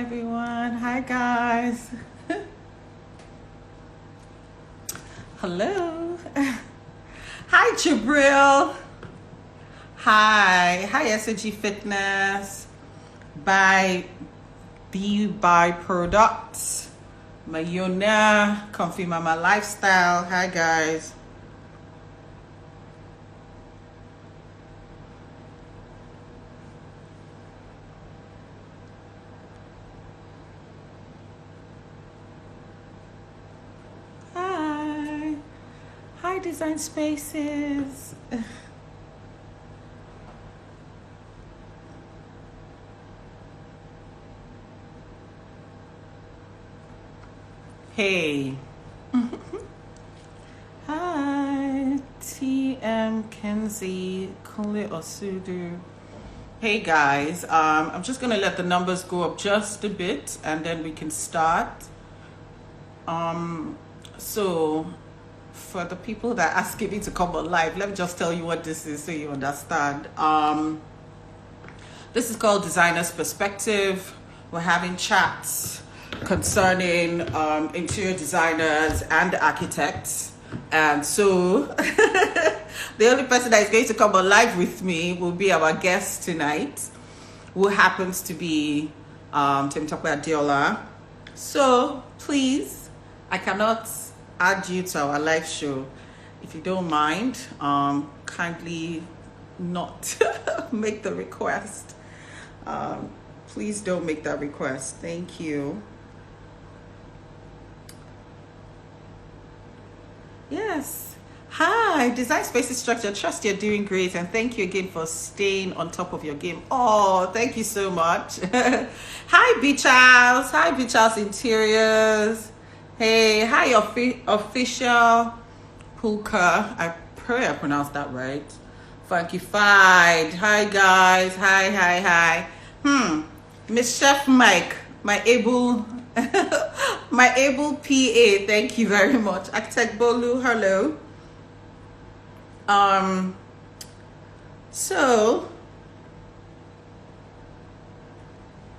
everyone. Hi guys. Hello. Hi Jabril. Hi SG Fitness. By Products. Mayona, Comfy Mama Lifestyle. Hi guys. Hi Design Spaces. Hey. Hi TM Kenzie Kule Osudu. Hey guys, I'm just gonna let the numbers go up just a bit and then we can start. So for the people that are asking me to come on live, let me just tell you what this is so you understand. This is called Designer's Perspective. We're having chats concerning interior designers and architects. And so the only person that is going to come on live with me will be our guest tonight, who happens to be Temitope Adeola. So please, I cannot add you to our live show. If you don't mind, kindly not make the request. Please don't make that request. Thank you. Yes. Hi, Design Spaces Structure. Trust you're doing great, and thank you again for staying on top of your game. Oh, thank you so much. Hi, B Charles. Hi, B Charles Interiors. Hey, hi, official Pulka. I pray I pronounced that right. Funkified. Hi, guys. Hi. Miss Chef Mike, my able my able PA, thank you very much. Architect Bolu, hello. So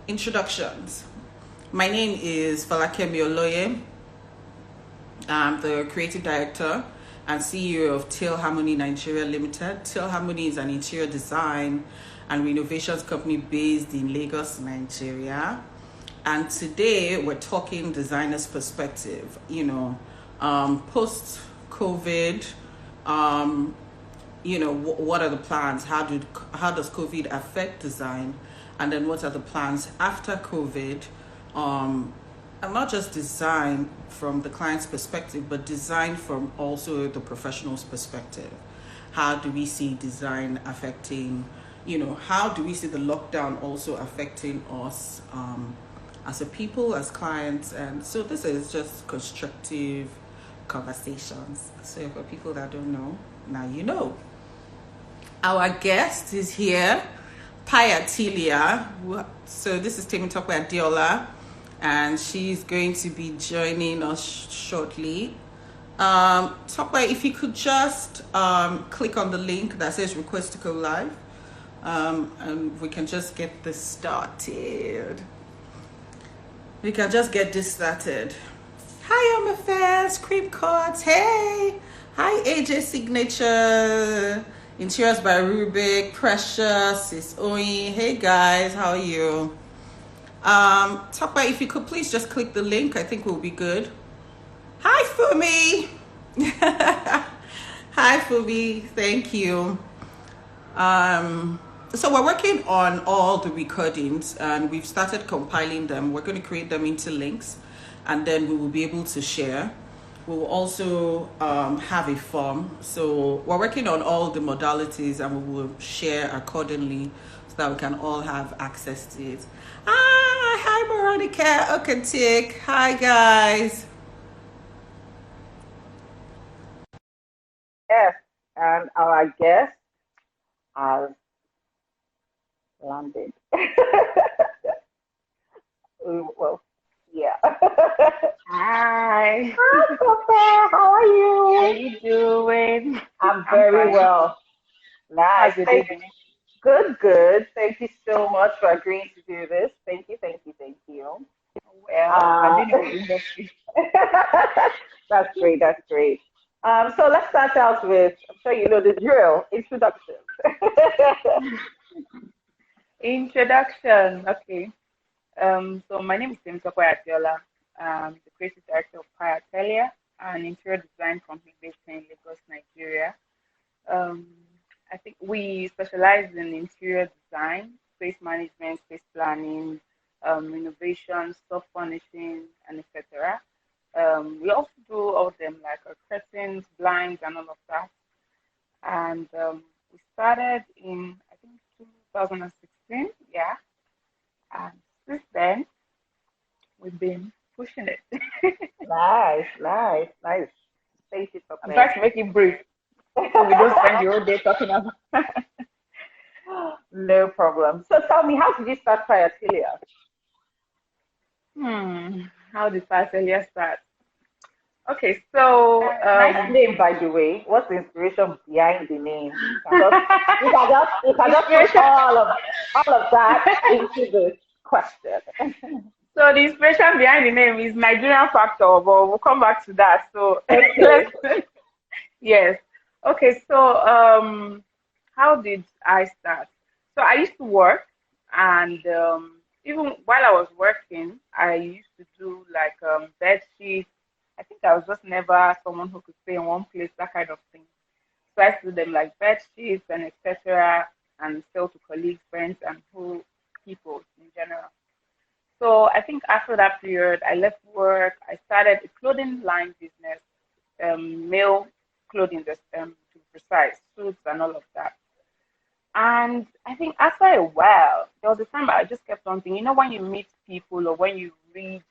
introductions. My name is Folakemi Oloye. I'm the creative director and CEO of Teal Nigeria Limited. Teal is an interior design and renovations company based in Lagos, Nigeria. And today we're talking designer's perspective, post-COVID, what are the plans? How does COVID affect design? And then what are the plans after COVID? And not just design from the client's perspective, but design from also the professional's perspective. How do we see design affecting, how do we see the lockdown also affecting us as a people, as clients? And so this is just constructive conversations. So for people that don't know, now you know. Our guest is here, Pieatelier. So this is Temitope Adeola, and she's going to be joining us shortly. Tope, if you could just click on the link that says request to go live, and we can just get this started. Hi, Omafairs, Cream Courts, hey! Hi, AJ Signature, Interiors by Rubik, Precious, is Oyin. Hey guys, how are you? Tope, if you could please just click the link, I think we'll be good. Hi, Fumi! Hi, Fumi, thank you. So we're working on all the recordings and we've started compiling them. We're going to create them into links and then we will be able to share. We will also have a form. So we're working on all the modalities and we will share accordingly so that we can all have access to it. Hi Veronica Okentik. Hi guys. Yes, and our guest has landed. Well, yeah. Hi. Hi, Papa. How are you? How you doing? I'm very well. Nice. Good, good. Thank you so much for agreeing to do this. Thank you, thank you, thank you. Well, I've Uh, been in the industry. that's great, that's great. So let's start out with, I'm sure you know the drill, introduction. Introduction. Okay. So my name is Temitope Adeola. The creative director of PIE Atelier, an interior design company based in Lagos, Nigeria. Um, I think we specialize in interior design, space management, space planning, renovation, soft furnishing, and etc. We also do all of them like curtains, blinds, and all of that. And we started in I think 2016. Yeah, and since then we've been pushing it. Nice, nice, nice. Thank you, I'm Tope. trying to make it brief so we don't spend the whole day talking about. No problem. So tell me, how did you start Pieatilia? How did Pieatelier start? Okay, so Nice name, by the way. What's the inspiration behind the name? You can just put inspiration. all of that into the question. So the inspiration behind the name is Nigerian factor, but we'll come back to that. So Okay. let's yes. Okay, so how did I start? So I used to work, and even while I was working, I used to do like bed sheets. I think I was just never someone who could stay in one place, that kind of thing. So I used to do them like bed sheets and etc. and sell to colleagues, friends, and who people in general. So I think after that period, I left work. I started a clothing line business, male clothing, to be precise, suits and all of that. And I think after a while, there was a time I just kept on thinking, when you meet people or when you read,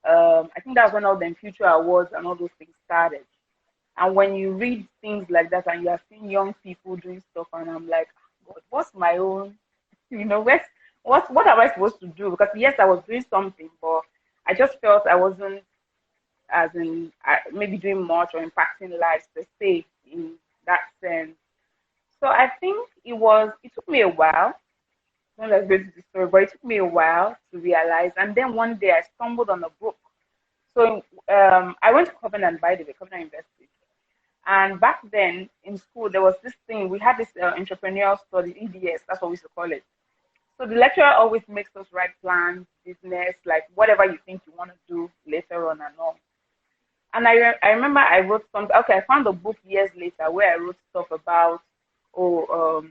I think that's when all the future awards and all those things started. And when you read things like that and you are seeing young people doing stuff, and I'm like, God, what's my own, what am I supposed to do? Because yes, I was doing something, but I just felt I wasn't, as in maybe doing much or impacting lives per se in that sense. So I think it took me a while. Don't let's go into the story, but it took me a while to realize. And then one day I stumbled on a book. So I went to Covenant, by the way, Covenant University. And back then in school, there was this thing, we had this entrepreneurial study, EDS, that's what we used to call it. So the lecturer always makes us write plans, business, like whatever you think you want to do later on and all. And I remember I wrote something. Okay, I found a book years later where I wrote stuff about oh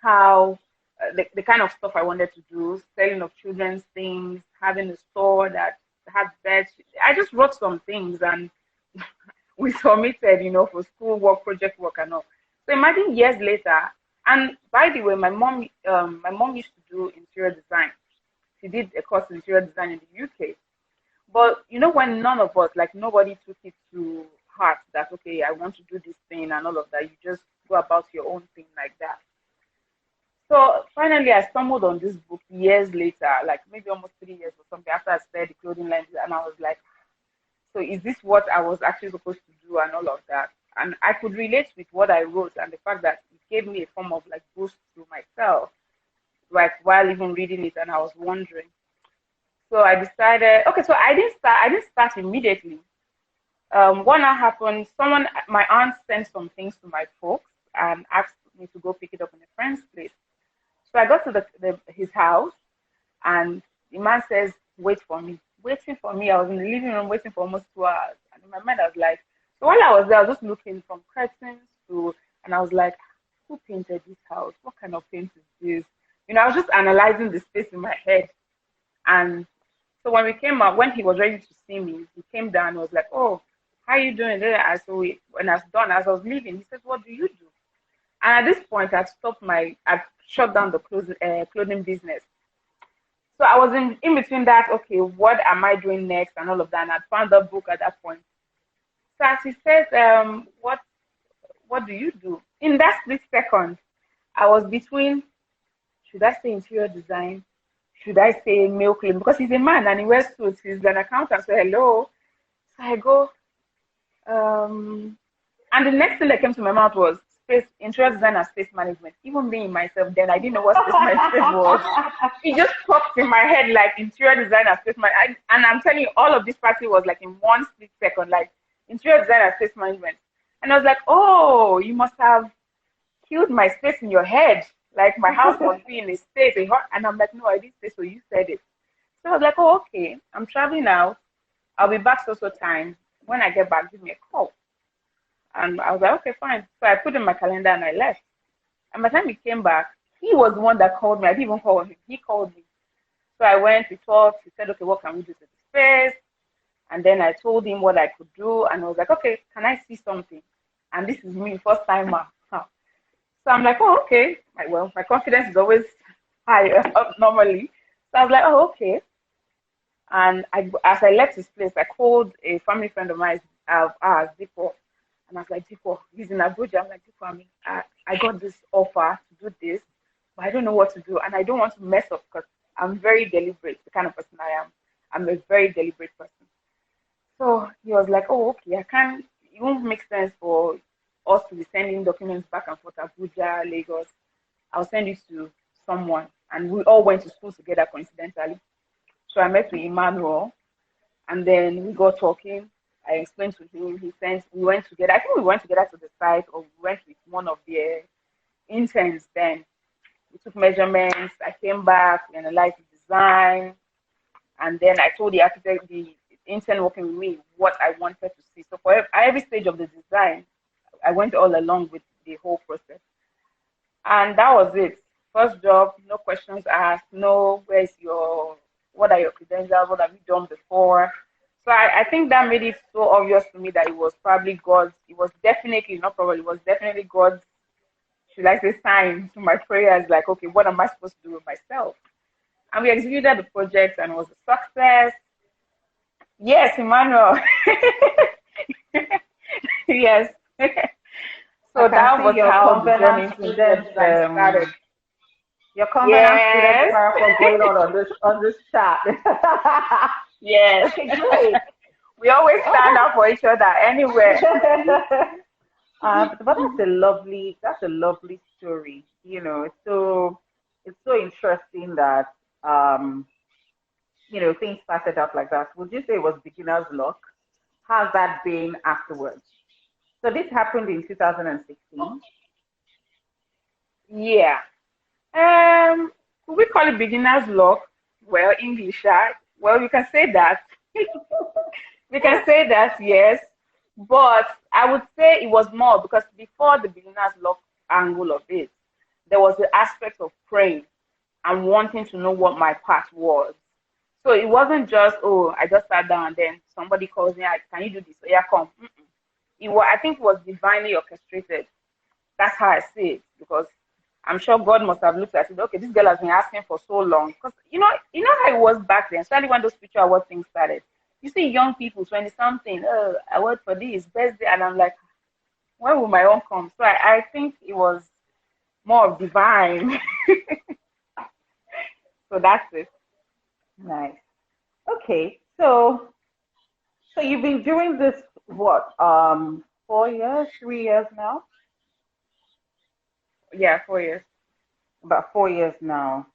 how the kind of stuff I wanted to do, selling of children's things, having a store that had beds. I just wrote some things and we submitted, for school work, project work, and all. So imagine years later. And by the way, my mom used to do interior design. She did a course in interior design in the UK. But when none of us, like nobody took it to heart that okay, I want to do this thing and all of that. You just go about your own thing like that. So finally, I stumbled on this book years later, like maybe almost 3 years or something after I started the clothing line, and I was like, so is this what I was actually supposed to do and all of that? And I could relate with what I wrote and the fact that it gave me a form of like boost to myself, like while even reading it, and I was wondering. So I decided, okay, so I didn't start immediately. What now happened? My aunt sent some things to my folks and asked me to go pick it up in a friend's place. So I got to his house, and the man says, "Wait for me." Waiting for me. I was in the living room waiting for almost 2 hours, and in my mind I was like, so while I was there, I was just looking from curtains to, and I was like, who painted this house? What kind of paint is this? I was just analyzing the space in my head, and so when we came up, when he was ready to see me, he came down and was like, "Oh, how you doing?" I so when I was done, as I was leaving, he said, "What do you do?" And at this point, I'd shut down the clothing business. So I was in between that, okay, what am I doing next and all of that. And I'd found a book at that point. So as he says, what do you do? In that split second, I was between, should I say interior design? Should I say male clothing? Because he's a man and he wears suits. He's an accountant. So hello. So I go, and the next thing that came to my mouth was space, interior design and space management. Even me myself, then I didn't know what space management was. It just popped in my head like interior design and space management. And I'm telling you, all of this practice was like in one split second, like interior design and space management. And I was like, oh, you must have killed my space in your head. Like my house must be in a state. And I'm like, no, I didn't say so. You said it. So I was like, oh, okay. I'm traveling out. I'll be back so time. When I get back, give me a call. And I was like, okay, fine. So I put in my calendar and I left. And by the time he came back, he was the one that called me. I didn't even call him. He called me. So I went, we talked. He said, okay, what can we do to the space? And then I told him what I could do. And I was like, okay, can I see something? And this is me, first timer. So I'm like, oh, okay. Well, my confidence is always high normally. So I was like, oh, okay. And as I left his place, I called a family friend of mine, Dipo. And I was like, Dipo, he's in Abuja. I'm like, Dipo, I got this offer to do this, but I don't know what to do. And I don't want to mess up because I'm very deliberate, the kind of person I am. I'm a very deliberate person. So he was like, oh, okay, it won't make sense for us to be sending documents back and forth, Abuja, Lagos. I'll send it to someone. And we all went to school together coincidentally. So I met with Emmanuel, and then we got talking. I explained to him. We went together. I think we went together to the site, or we went with one of their interns then. We took measurements. I came back, we analyzed the design, and then I told the architect, the intern working with me, what I wanted to see. So for every stage of the design, I went all along with the whole process. And that was it. First job, no questions asked, no, what are your credentials, what have you done before? So I think that made it so obvious to me that it was probably God's, it was definitely God's, should I say, sign to my prayers, like, okay, what am I supposed to do with myself? And we executed the project and it was a success. Yes, Emmanuel. Yes. So that was how the journey started. Your confidence student for going on this chat. Yes. Great. We always stand up for each other anywhere. But that's a lovely story. You know, it's so interesting that things started out like that. Would you say it was beginner's luck? How's that been afterwards? So this happened in 2016. Yeah. We call it beginner's luck. Well, English, well, you can say that. We can say that, yes. But I would say it was more because before the beginner's luck angle of it, there was the aspect of praying and wanting to know what my path was. So it wasn't just, oh, I just sat down and then somebody calls me, can you do this? So yeah, come. I think it was divinely orchestrated. That's how I see it, because I'm sure God must have looked at it. Okay, this girl has been asking for so long. Because you know how it was back then, especially when those spiritual award things started. You see young people, 20-something, I work for this, birthday, and I'm like, when will my own come? So I think it was more of divine. So that's it. Nice. Okay, so you've been doing this what? 4 years, 3 years now? Yeah, 4 years. About 4 years now.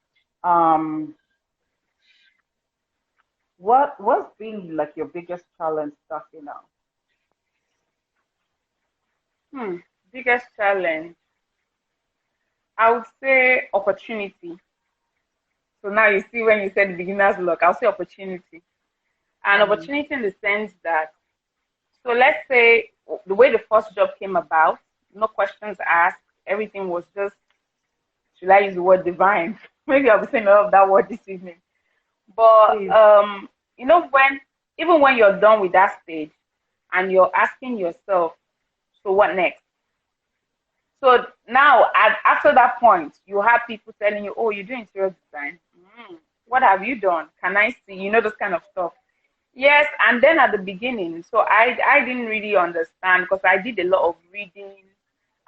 What's been like your biggest challenge starting out? Biggest challenge, I would say opportunity. So now you see when you said beginner's luck, I'll say opportunity. And opportunity in the sense that, so let's say the way the first job came about, no questions asked, everything was just, should I use the word divine? Maybe I'll be saying all of that word this evening. But, even when you're done with that stage and you're asking yourself, so what next? So now, after that point, you have people telling you, oh, you're doing interior design. What have you done? Can I see? Those kind of stuff. Yes, and then at the beginning, so I didn't really understand because I did a lot of reading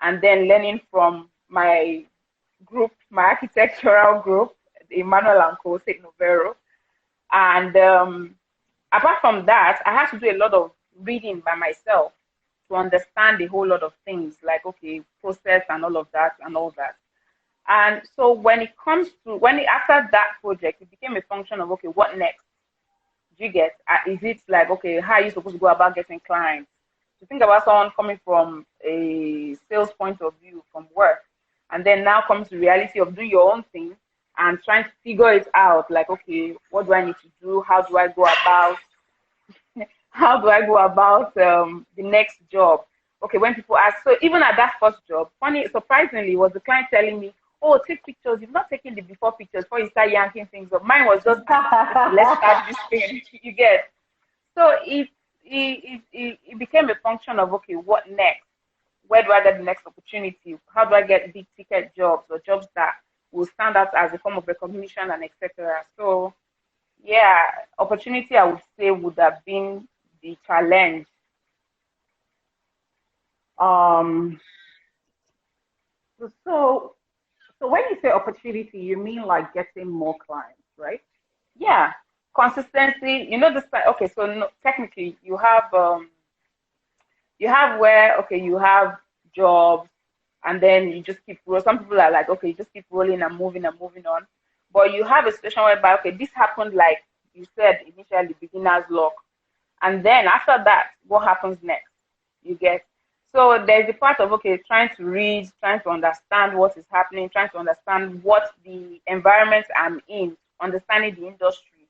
and then learning from my group, my architectural group, Emmanuel and Co. St. Novero. And apart from that, I had to do a lot of reading by myself. to understand a whole lot of things, like, okay, process and all of that and all that. And so when it comes to, after that project, it became a function of, okay, what next? Do you get? Is it like, okay, how are you supposed to go about getting clients? To think about someone coming from a sales point of view from work, and then now comes the reality of doing your own thing and trying to figure it out, like, okay, what do I need to do? How do I go about the next job? Okay, when people ask, so even at that first job, surprisingly, was the client telling me, oh, take pictures. You've not taken the before pictures before you start yanking things up. Mine was just, let's start this thing. You get? So it became a function of, okay, what next? Where do I get the next opportunity? How do I get big ticket jobs or jobs that will stand out as a form of recognition and etc. So yeah, opportunity, I would say, would have been the challenge. So when you say opportunity, you mean like getting more clients, right? Yeah, consistency. You know, this. Okay, so no, technically, you have where, okay, you have jobs, and then you just keep rolling. Some people are like, okay, you just keep rolling and moving on. But you have a situation whereby, okay, this happened, like you said initially, beginner's luck, and then after that, what happens next? You get? So there's the part of, okay, trying to read, trying to understand what is happening, trying to understand what the environment I'm in, understanding the industry,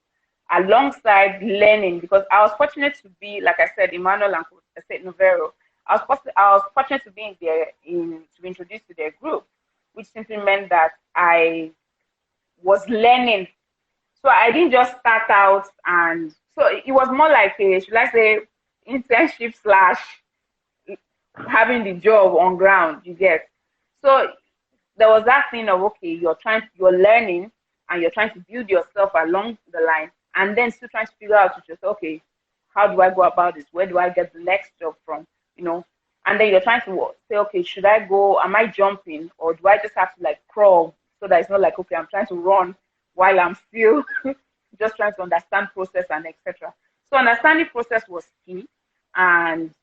alongside learning, because I was fortunate to be, like I said, Emmanuel and State Novero. I was fortunate to be to be introduced to their group, which simply meant that I was learning. So I didn't just start out, and so it was more like a, should I say, internship slash having the job on ground, you get. So there was that thing of, okay, you're learning and you're trying to build yourself along the line, and then still trying to figure out with yourself, okay, how do I go about this? Where do I get the next job from? You know, and then you're trying to say, okay, should I go? Am I jumping, or do I just have to like crawl, so that it's not like, okay, I'm trying to run while I'm still just trying to understand process and etc. So understanding process was key, and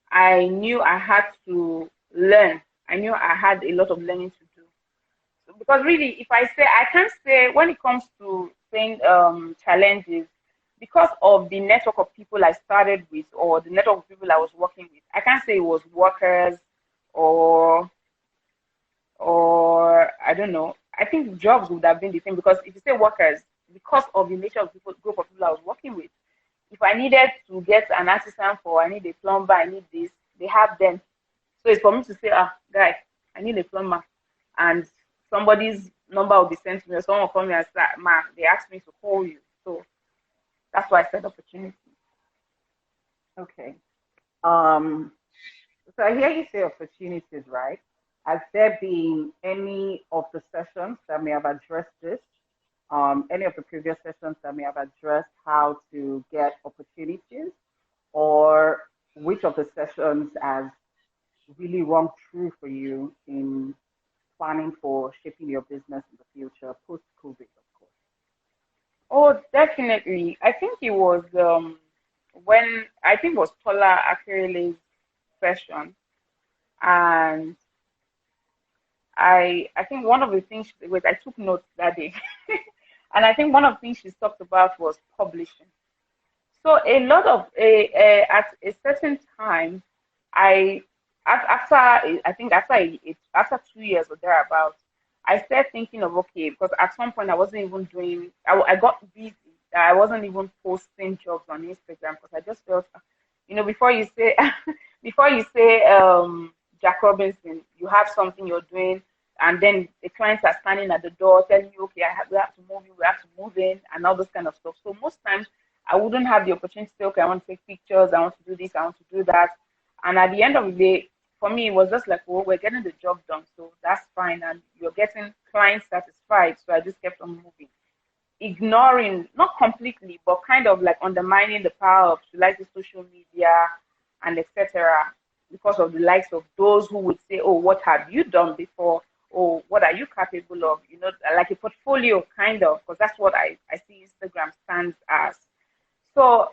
I knew I had to learn. I knew I had a lot of learning to do. So, because really, if I can't say when it comes to saying challenges, because of the network of people I started with, or the network of people I was working with, I can't say it was workers or I don't know. I think jobs would have been the same, because if you say workers, because of the nature of the group of people I was working with, if I needed to get an artisan I need a plumber, I need this, they have them. So it's for me to say, guy, I need a plumber, and somebody's number will be sent to me, or someone will call me and say, ma, they asked me to call you. So that's why I said opportunity. Okay. So I hear you say opportunities, right? Has there been any of the sessions that may have addressed this? Any of the previous sessions that may have addressed how to get opportunities, or which of the sessions has really rung true for you in planning for shaping your business in the future, post-COVID, of course? Oh, definitely. I think it was it was Tola Akerele's session, and I think one of the things, I took notes that day, and I think one of the things she talked about was publishing. So a lot of at a certain time, after 2 years or thereabouts, I started thinking of, okay, because at some point I wasn't even doing, I got busy. I wasn't even posting jobs on Instagram, because I just felt, before you say Jack Robinson, you have something you're doing, and then the clients are standing at the door telling you, okay, we have to move in, we have to move in, and all this kind of stuff. So most times I wouldn't have the opportunity to say, okay, I want to take pictures, I want to do this, I want to do that. And at the end of the day, for me, it was just like, well, we're getting the job done, so that's fine, and you're getting clients satisfied. So I just kept on moving, ignoring, not completely, but kind of like undermining the power of the social media and etc. because of the likes of those who would say, oh, what have you done before? Or what are you capable of? Like a portfolio, kind of, because that's what I see Instagram stands as. So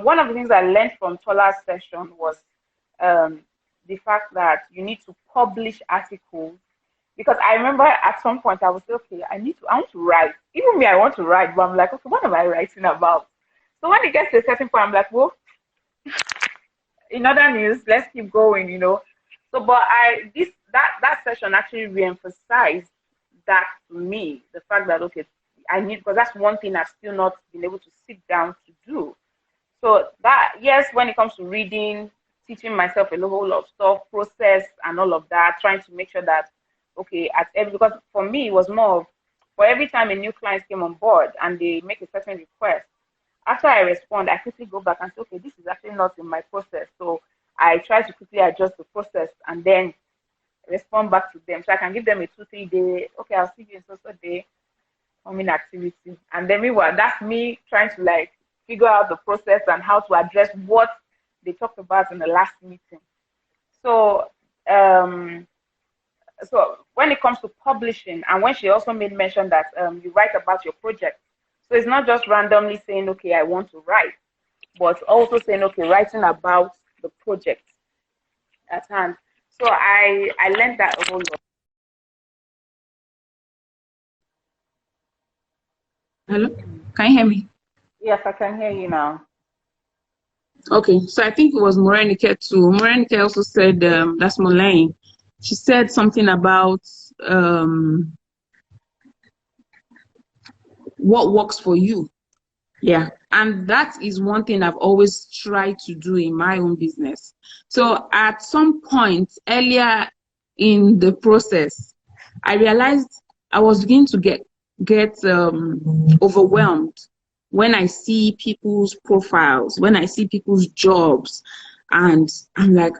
one of the things I learned from Tola's session was the fact that you need to publish articles. Because I remember at some point I was like, okay, I want to write. Even me, I want to write, but I'm like, okay, what am I writing about? So when it gets to a certain point, I'm like, well, in other news, let's keep going, So, but that session actually re-emphasized that to me, the fact that okay, because that's one thing I've still not been able to sit down to do. So that, yes, when it comes to reading, teaching myself a whole lot of stuff, process and all of that, trying to make sure that okay, because for me it was more of, for every time a new client came on board and they make a certain request, after I respond, I quickly go back and say, okay, this is actually not in my process. So I try to quickly adjust the process and then respond back to them. So I can give them a 2-3 day, okay, I'll see you in so day coming activity. And then meanwhile, that's me trying to like figure out the process and how to address what they talked about in the last meeting. So so when it comes to publishing, and when she also made mention that you write about your project, so it's not just randomly saying, okay, I want to write, but also saying, okay, writing about the project at hand. So I learned that a whole lot. Hello, can you hear me? Yes, I can hear you now. Okay, so I think it was Morenike too. Morenike also said, that's Moline. She said something about what works for you. Yeah, and that is one thing I've always tried to do in my own business. So at some point earlier in the process, I realized I was beginning to get overwhelmed when I see people's profiles, when I see people's jobs, and I'm like,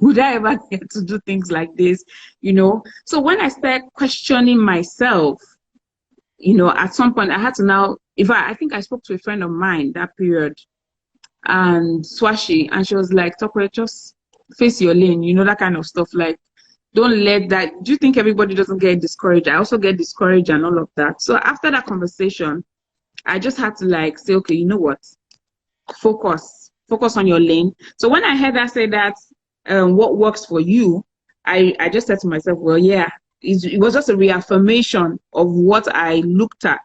would I ever get to do things like this? So when I started questioning myself, at some point I had to now, I think I spoke to a friend of mine that period, and Swashi, and she was like, Tokwe, just face your lane, that kind of stuff. Like, don't let that, do you think everybody doesn't get discouraged? I also get discouraged and all of that. So after that conversation, I just had to like say, okay, you know what? Focus on your lane. So when I heard her say that, what works for you, I just said to myself, well, yeah, it was just a reaffirmation of what I looked at.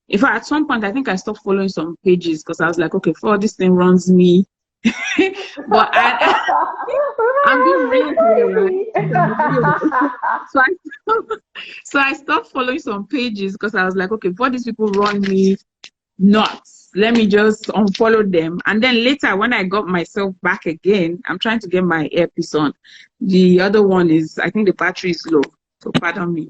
In fact, at some point, I think I stopped following some pages because I was like, okay, this thing runs me. But I'm being real here, right? So I stopped following some pages because I was like, okay, before these people run me nuts, let me just unfollow them. And then later, when I got myself back again, I'm trying to get my earpiece on. The other one is, I think the battery is low, so pardon me.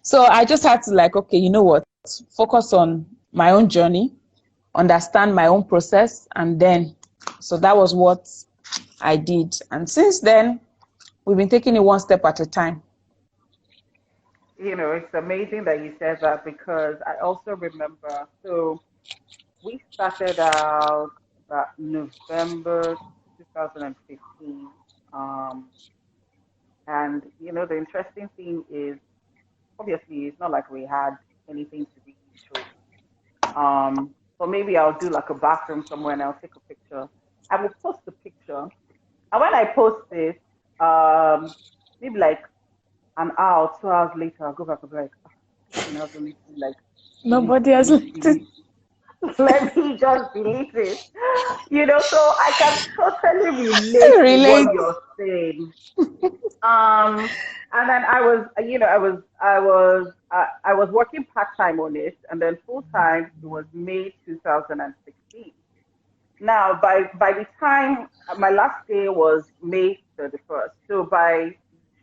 So I just had to like, okay, you know what? Focus on my own journey, understand my own process, and then, so that was what I did. And since then, we've been taking it one step at a time. It's amazing that you said that, because I also remember, so we started out November 2015. And, the interesting thing is, obviously, it's not like we had anything to really show. But maybe I'll do like a bathroom somewhere and I'll take a picture. I will post the picture. And when I post it, maybe like an hour, 2 hours later, I'll go back and be like, nobody has deleted. Let me just delete it. So I can totally relate to what you're saying. And then I was working part-time on it, and then full-time it was May 2016. Now, by the time my last day was May 31st, so by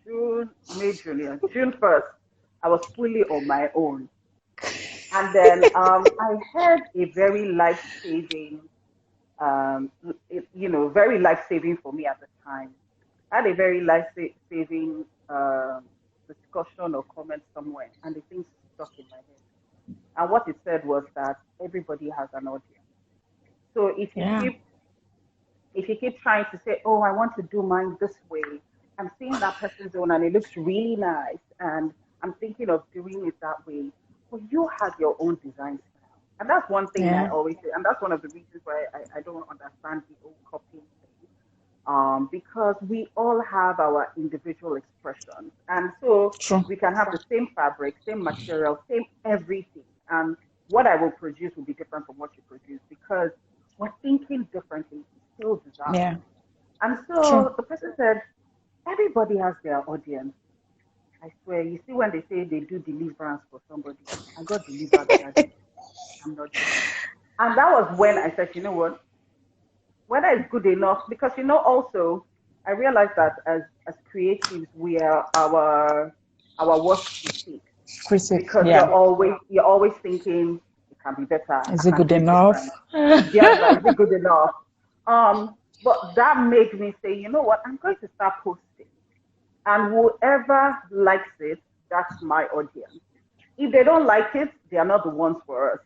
June 1st, I was fully on my own. And then I had a very life-saving, very life-saving for me at the time. I had a very life-saving discussion or comment somewhere, and the thing stuck in my head. And what it said was that everybody has an audience. So if you keep trying to say, oh, I want to do mine this way, I'm seeing that person's own and it looks really nice, and I'm thinking of doing it that way. Well, you have your own design style. And that's one thing I Yeah. always say, and that's one of the reasons why I don't understand the old copying thing. Because we all have our individual expressions. And so True. we can have the same fabric, same material, same everything. And what I will produce will be different from what you produce because we're thinking differently. It's still design. Yeah. And True. so the person said, everybody has their audience. I swear, you see when they say they do deliverance for somebody, I got delivered that day. I'm not joking. And that was when I said, you know what? Whether it's good enough, because also I realized that as creatives, we are our worst critique Critic. because Yeah. you're always thinking it can be better, I Is it can good do it enough? different. Yeah, like, is it good enough? But that made me say, you know what, I'm going to start posting. And whoever likes it, that's my audience. If they don't like it, they are not the ones for us.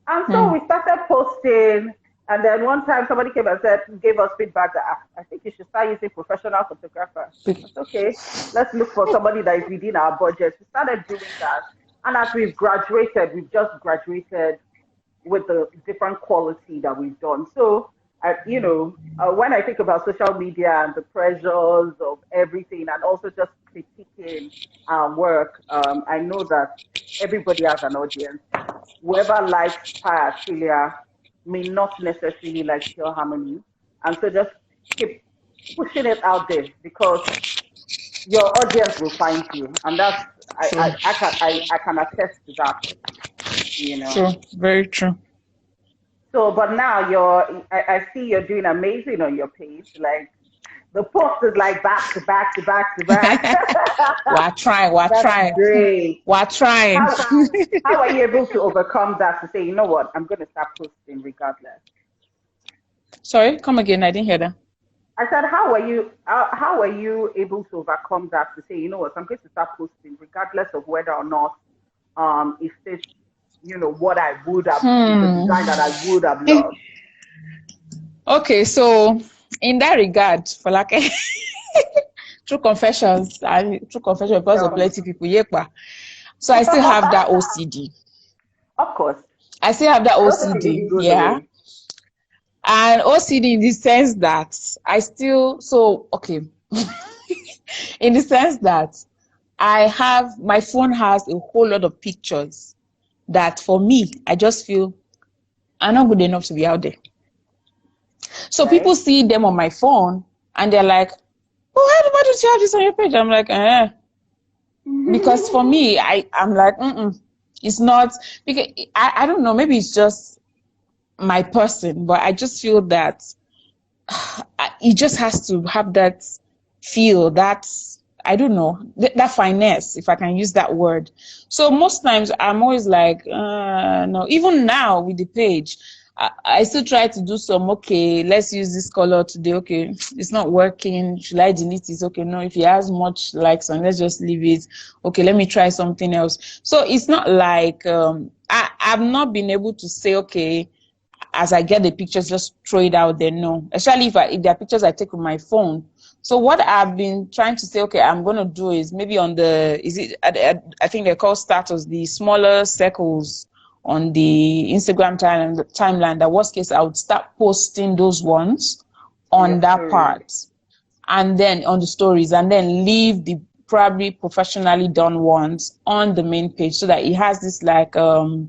And so Hmm. we started posting. And then one time somebody came and gave us feedback that I think you should start using professional photographers. That's okay. Let's look for somebody that is within our budget. We started doing that. And as we've just graduated with the different quality that we've done. So, when I think about social media and the pressures of everything and also just critiquing our work, I know that everybody has an audience. Whoever likes PIE Atelier may not necessarily like Pure Harmony. And so just keep pushing it out there because your audience will find you. And that's, True. I can attest to that. True. Very true. So, but now I see you're doing amazing on your page. Like the post is like back to back to back to back. We're trying. We're That's trying. great. We're trying. How are you able to overcome that to say, you know what, I'm going to start posting regardless? Sorry, come again. I didn't hear that. I said, how are you able to overcome that to say, you know what, I'm going to start posting regardless of whether or not if it's what I would have, the design that I would have loved. Okay, so in that regard, for like true confessions, because of plenty people, so I still have that OCD. Of course. I still have that OCD, yeah. And OCD in the sense that in the sense that my phone has a whole lot of pictures that for me, I just feel I'm not good enough to be out there. So people see them on my phone and they're like, oh, why don't you have this on your page? I'm like, because for me, I'm like, it's not, because I don't know, maybe it's just my person, but I just feel that it just has to have that feel, that, I don't know, that finesse, if I can use that word. So most times I'm always like, no, even now with the page, I still try to do some, okay, let's use this color today. Okay, it's not working. Should I delete it? Okay, no, if it has much likes and let's just leave it. Okay, let me try something else. So it's not like, I've not been able to say, okay, as I get the pictures, just throw it out there. No, especially if there are pictures I take with my phone. So what I've been trying to say, okay, I'm going to do is maybe on I think they're called status, the smaller circles on the Instagram timeline, that worst case, I would start posting those ones on that part. And then on the stories, and then leave the probably professionally done ones on the main page so that it has this like, it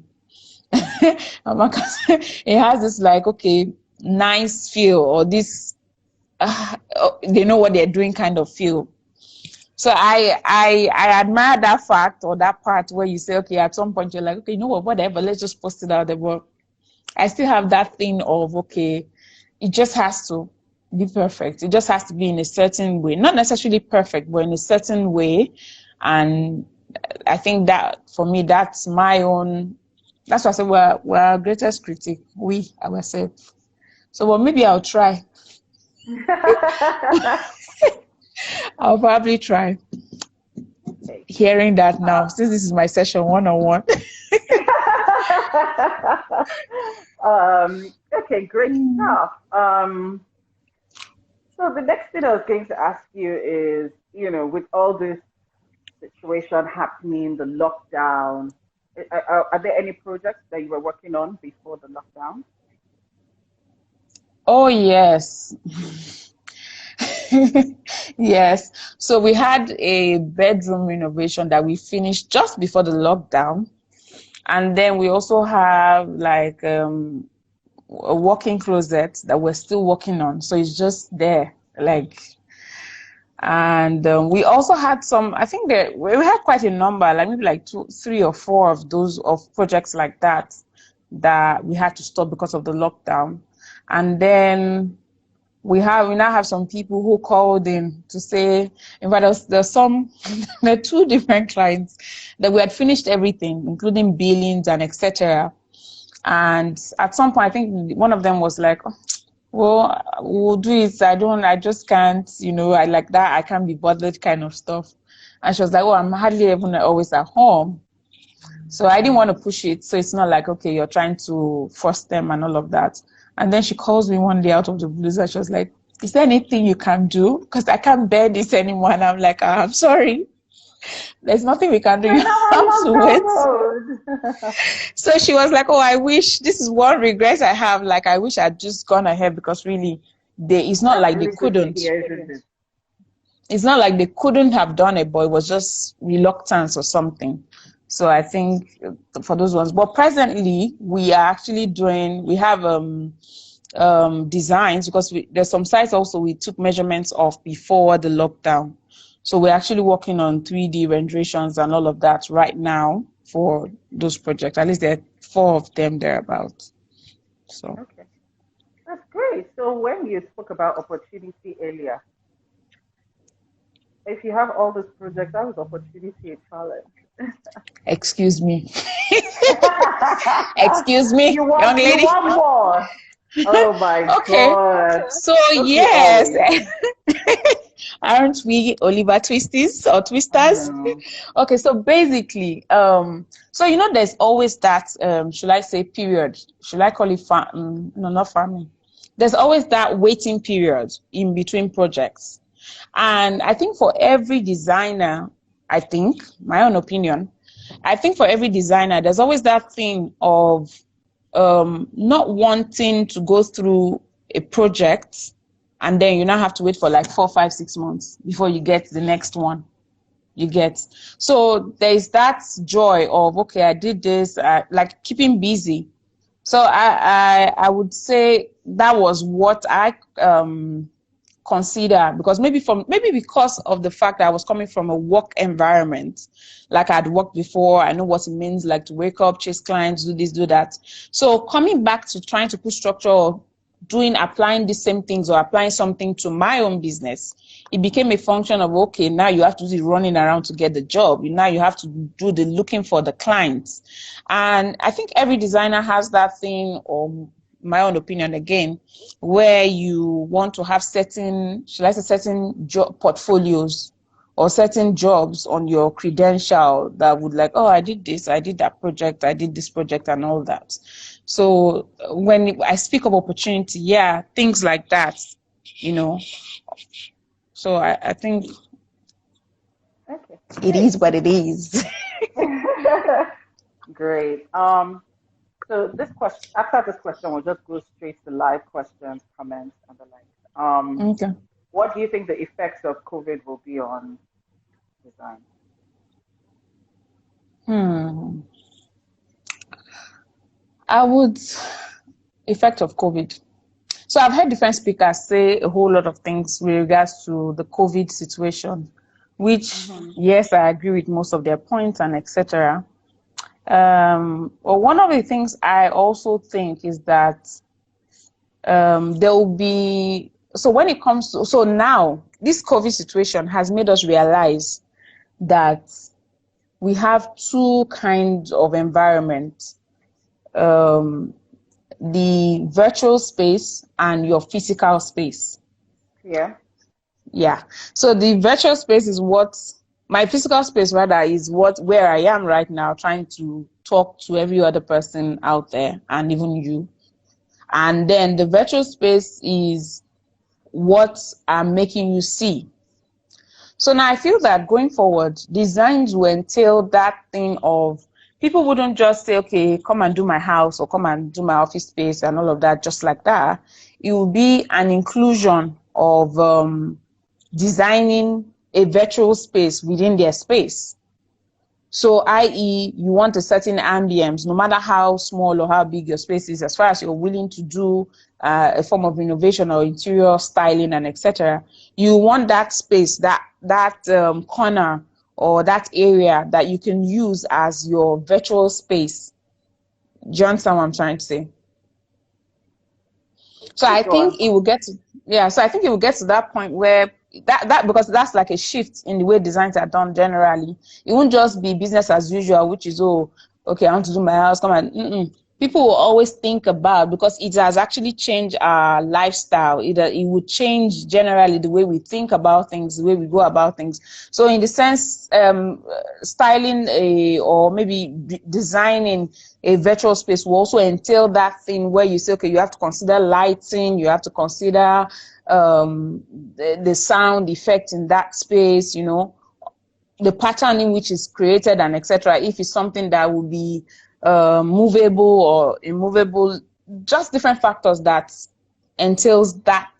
has this like, okay, nice feel, or this, they know what they're doing kind of feel. So I admire that fact, or that part where you say, okay, at some point you're like, okay, you know what, whatever, let's just post it out there. But I still have that thing of, okay, it just has to be perfect. It just has to be in a certain way, not necessarily perfect, but in a certain way. And I think that for me, that's my own, that's why I said we're our greatest critic, we ourselves. So well, maybe I'll try. I'll probably try. Hearing that now, since this is my session one-on-one. Okay, great stuff. So the next thing I was going to ask you is, with all this situation happening, the lockdown, Are there any projects that you were working on before the lockdown? Oh, yes. Yes. So we had a bedroom renovation that we finished just before the lockdown. And then we also have like a walk-in closet that we're still working on. So it's just there, like, and we also had some, I think that we had quite a number, like maybe like 2, 3 or 4 of those projects like that we had to stop because of the lockdown. And then we now have some people who called in to say, in fact, there's some, there are 2 different clients that we had finished everything, including billings and etc. And at some point, I think one of them was like, oh, well, we'll do it. I just can't, I like that. I can't be bothered kind of stuff. And she was like, oh, I'm hardly even always at home. So I didn't want to push it. So it's not like, okay, you're trying to force them and all of that. And then she calls me one day out of the blue and she was like, is there anything you can do? Because I can't bear this anymore. And I'm like, I'm sorry. There's nothing we can do. You have to wait. So she was like, oh, I wish, this is one regret I have. Like, I wish I'd just gone ahead because really, it's not like they couldn't. It's not like they couldn't have done it, but it was just reluctance or something. So I think for those ones, but presently we are actually we have designs because there's some sites also we took measurements of before the lockdown. So we're actually working on 3D renderings and all of that right now for those projects. At least there are 4 of them thereabouts. So okay, that's great. So when you spoke about opportunity earlier, if you have all these projects, how is opportunity a challenge? Excuse me. Excuse me, young lady. You want more? Oh my God. So okay. Yes. Aren't we Oliver Twisties or Twisters? Okay, so basically, so there's always that, should I say period? Should I call it no, not farming. There's always that waiting period in between projects. And I think for every designer, my own opinion, I think for every designer, there's always that thing of not wanting to go through a project and then you now have to wait for like 4, 5, 6 months before you get the next one. So there's that joy of, okay, I did this, like keeping busy. So I would say that was what I consider, because maybe because of the fact that I was coming from a work environment, like I'd worked before, I know what it means, like to wake up, chase clients, do this, do that. So coming back to trying to put structure or applying the same things or applying something to my own business, it became a function of, okay, now you have to do the running around to get the job. Now you have to do the looking for the clients. And I think every designer has that thing, or my own opinion again, where you want to have certain job portfolios or certain jobs on your credential that would like, oh, I did this, I did that project, I did this project and all that. So when I speak of opportunity, yeah, things like that, So I think it is what it is. Great. So this question, after this question, we'll just go straight to live questions, comments, and the like. Okay. What do you think the effects of COVID will be on design? Effect of COVID. So I've heard different speakers say a whole lot of things with regards to the COVID situation, which, yes, I agree with most of their points and etc. Well, one of the things I also think is that there will be, so when it comes to, so now this COVID situation has made us realize that we have 2 kinds of environment, the virtual space and your physical space. Yeah. So the virtual space is my physical space rather is where I am right now, trying to talk to every other person out there and even you. And then the virtual space is what I'm making you see. So now I feel that going forward, designs will entail that thing of people wouldn't just say, okay, come and do my house or come and do my office space and all of that just like that. It will be an inclusion of designing a virtual space within their space. So, i.e., you want a certain ambience, no matter how small or how big your space is, as far as you're willing to do a form of renovation or interior styling and etc., you want that space, that corner or that area that you can use as your virtual space. Do you understand what I'm trying to say? So I think it will get to, so I think it will get to that point where that because that's like a shift in the way designs are done generally. It won't just be business as usual, which is, oh, okay, I want to do my house, come and people will always think about, because it has actually changed our lifestyle. It would change generally the way we think about things, the way we go about things. So in the sense, styling or maybe designing a virtual space will also entail that thing where you say, okay, you have to consider lighting, you have to consider the sound effect in that space, you know, the pattern in which it's created and etc. If it's something that will be movable or immovable, just different factors that entails that,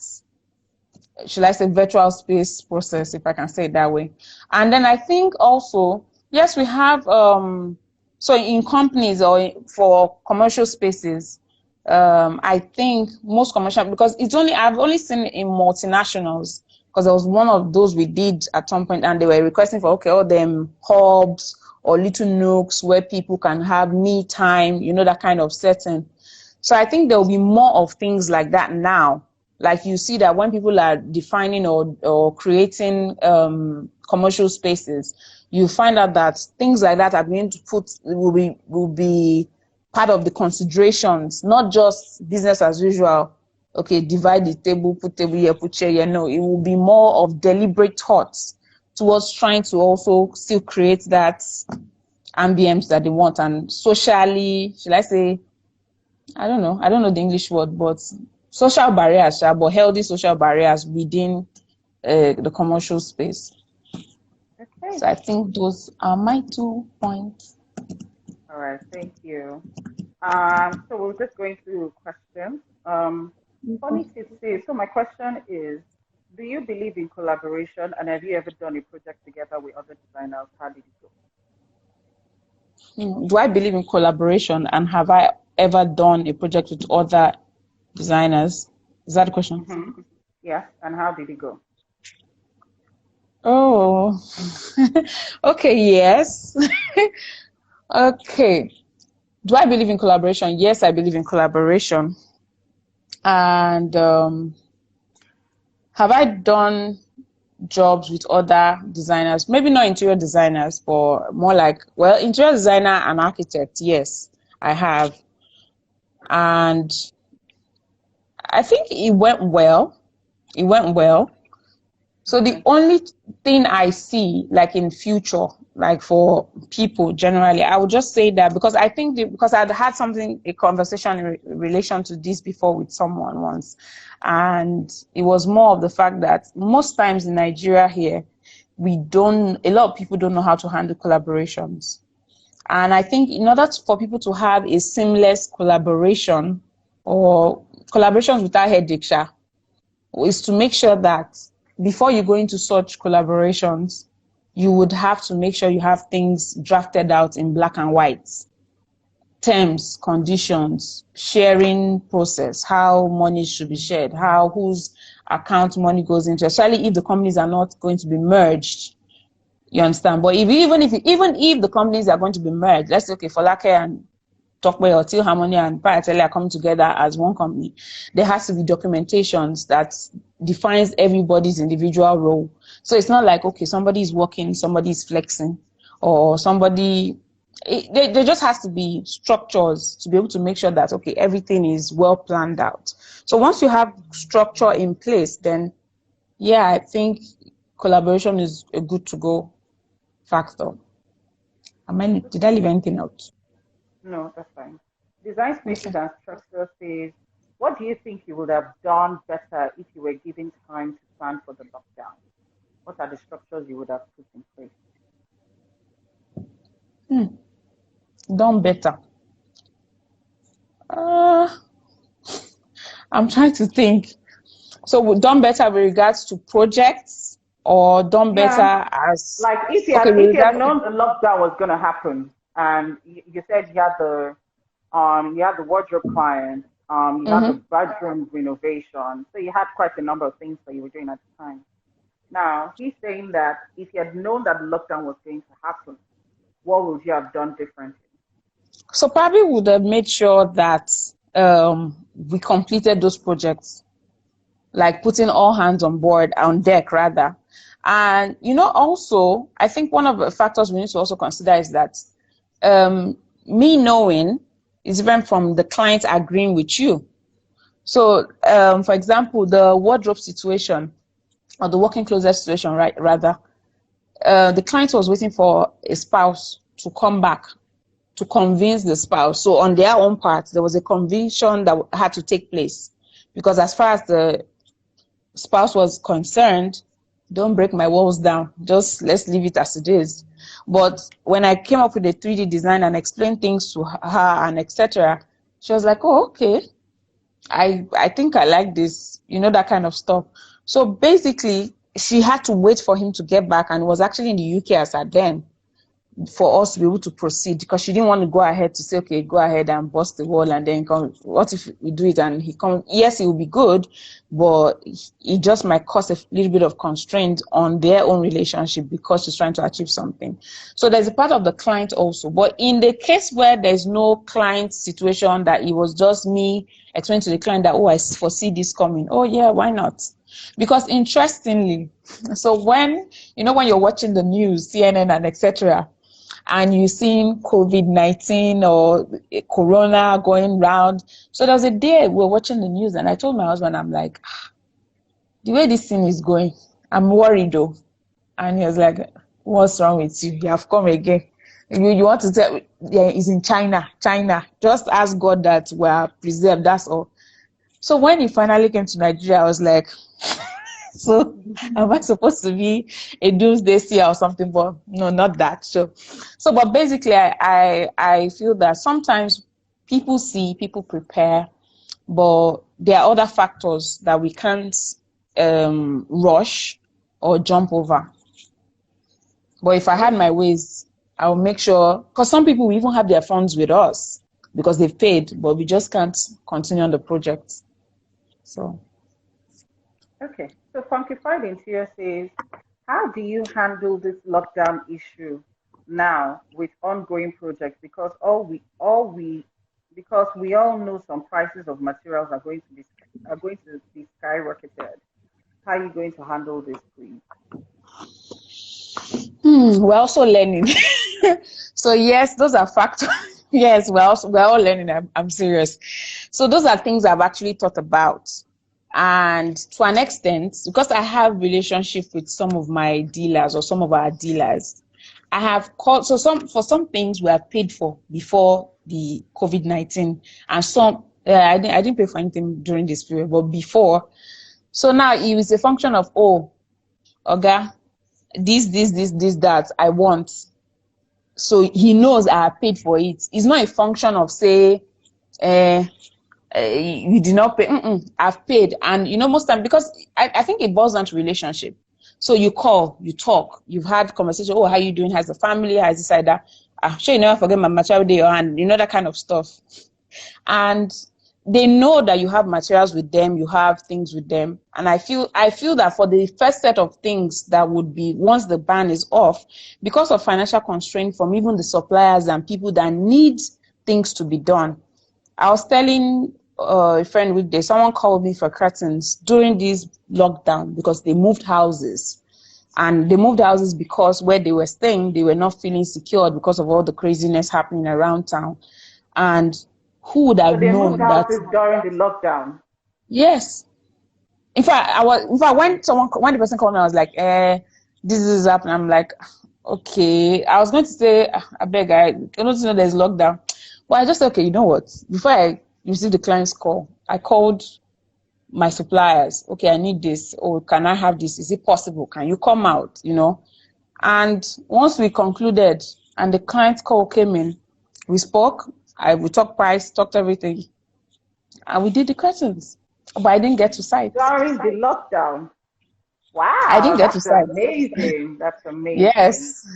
should I say, virtual space process, if I can say it that way. And then I think also, yes, we have so in companies or for commercial spaces, I think most commercial, because I've only seen in multinationals, because there was one of those we did at some point and they were requesting for, okay, all them hubs or little nooks where people can have me time, you know, that kind of setting. So I think there will be more of things like that now. Like you see that when people are defining or creating commercial spaces, you find out that things like that are going to will be part of the considerations, not just business as usual. Okay, divide the table, put table here, put chair here. No, it will be more of deliberate thoughts towards trying to also still create that ambience that they want. And socially, should I say, I don't know the English word, but social barriers, but healthy social barriers within the commercial space. Okay. So I think those are my 2 points. All right, thank you. So we're just going through questions. Funny to say, so my question is, do you believe in collaboration, and have you ever done a project together with other designers? How did it go? Do I believe in collaboration, and have I ever done a project with other designers? Is that the question? Mm-hmm. Yes, and how did it go? Oh, okay, yes. Okay. Do I believe in collaboration? Yes, I believe in collaboration. And have I done jobs with other designers? Maybe not interior designers, but more like, well, interior designer and architect. Yes, I have. And I think it went well. It went well. So the only thing I see, like in future, like for people generally, I would just say that because I think because I'd had a conversation in relation to this before with someone once, and it was more of the fact that most times in Nigeria here, a lot of people don't know how to handle collaborations. And I think in order for people to have a seamless collaboration or collaborations without headache, is to make sure that before you go into such collaborations, you would have to make sure you have things drafted out in black and white. Terms, conditions, sharing process, how money should be shared, whose account money goes into, especially if the companies are not going to be merged. You understand? But even if the companies are going to be merged, let's say, okay, Folakemi and Tope or Teal and PIE Atelier are coming together as one company, there has to be documentations that defines everybody's individual role. So it's not like, okay, somebody's working, somebody's flexing, or there just has to be structures to be able to make sure that, okay, everything is well planned out. So once you have structure in place, then yeah, I think collaboration is a good to go factor. Did I leave anything out? No, that's fine. Design spaces and structural space. What do you think you would have done better if you were given time to plan for the lockdown? What are the structures you would have put in place? Done better. I'm trying to think. So we've done better with regards to projects, or done better as like if you okay, had with if you had regards known the lockdown was going to happen, and you said you had the wardrobe client, you had the bedroom renovation, so you had quite a number of things that you were doing at the time. Now he's saying that if you had known that the lockdown was going to happen, what would you have done differently? so probably would have made sure that we completed those projects, like putting all hands on deck rather. And also I think one of the factors we need to also consider is that me knowing is different from the client agreeing with you. So for example, the wardrobe situation, or the working closet situation, right? Rather, the client was waiting for a spouse to come back to convince the spouse. So on their own part, there was a conviction that had to take place, because as far as the spouse was concerned, don't break my walls down, just let's leave it as it is. But when I came up with a 3D design and explained things to her and etc., she was like, oh, okay, I think I like this, that kind of stuff. So basically, she had to wait for him to get back, and was actually in the UK as at then, for us to be able to proceed, because she didn't want to go ahead to say, okay, go ahead and bust the wall and then come. What if we do it and he comes? Yes, it will be good, but it just might cause a little bit of constraint on their own relationship, because she's trying to achieve something. So there's a part of the client also. But in the case where there's no client situation, that it was just me explaining to the client that, oh, I foresee this coming. Oh yeah, why not? Because interestingly, so when you're watching the news, CNN and etc., and you've seen COVID-19 or Corona going round. So there was a day we were watching the news, and I told my husband, I'm like, the way this thing is going, I'm worried though. And he was like, what's wrong with you? You have come again. You want to tell, yeah, it's in China. Just ask God that we're preserved, that's all. So when he finally came to Nigeria, I was like, so am I supposed to be a doomsday seer or something? But no, not that. So but basically I feel that sometimes people prepare, but there are other factors that we can't rush or jump over. But if I had my ways, I will make sure, because some people will even have their funds with us because they've paid, but we just can't continue on the project. So okay. So Funkified Interior says, how do you handle this lockdown issue now with ongoing projects? Because we all know some prices of materials are going to be skyrocketed. How are you going to handle this, please? We're also learning. So yes, those are factors. Yes, we're all learning. I'm serious. So those are things I've actually thought about. And to an extent, because I have relationship with some of my dealers or some of our dealers, I have called, for some things we have paid for before the COVID-19, and some I didn't pay for anything during this period, but before. So now it is a function of, oh, okay, this, that I want. So he knows I have paid for it. It's not a function of, say, you did not pay. I've paid. And most time, because I think it boils down to relationship. So you call, you talk, you've had conversation. Oh, how you doing? How's the family? How's this, like that? Sure, you never forget my material day, and that kind of stuff. And they know that you have materials with them, you have things with them. And I feel that for the first set of things that would be once the ban is off, because of financial constraint from even the suppliers and people that need things to be done. I was telling a friend weekday, someone called me for curtains during this lockdown because they moved houses. And they moved houses because where they were staying, they were not feeling secure because of all the craziness happening around town. And who would have known that during the lockdown? Yes. In fact, when the person called me, I was like, this is happening. I'm like, okay. I was going to say, I beg, I don't know there's lockdown. But I just said, okay, you know what? Before I received the client's call, I called my suppliers. Okay, I need this. Or can I have this? Is it possible? Can you come out? And once we concluded and the client's call came in, We spoke. We talked price, talked everything, and we did the curtains. But I didn't get to site. During the lockdown. I didn't Wow, get to that's site. amazing. That's amazing. Yes.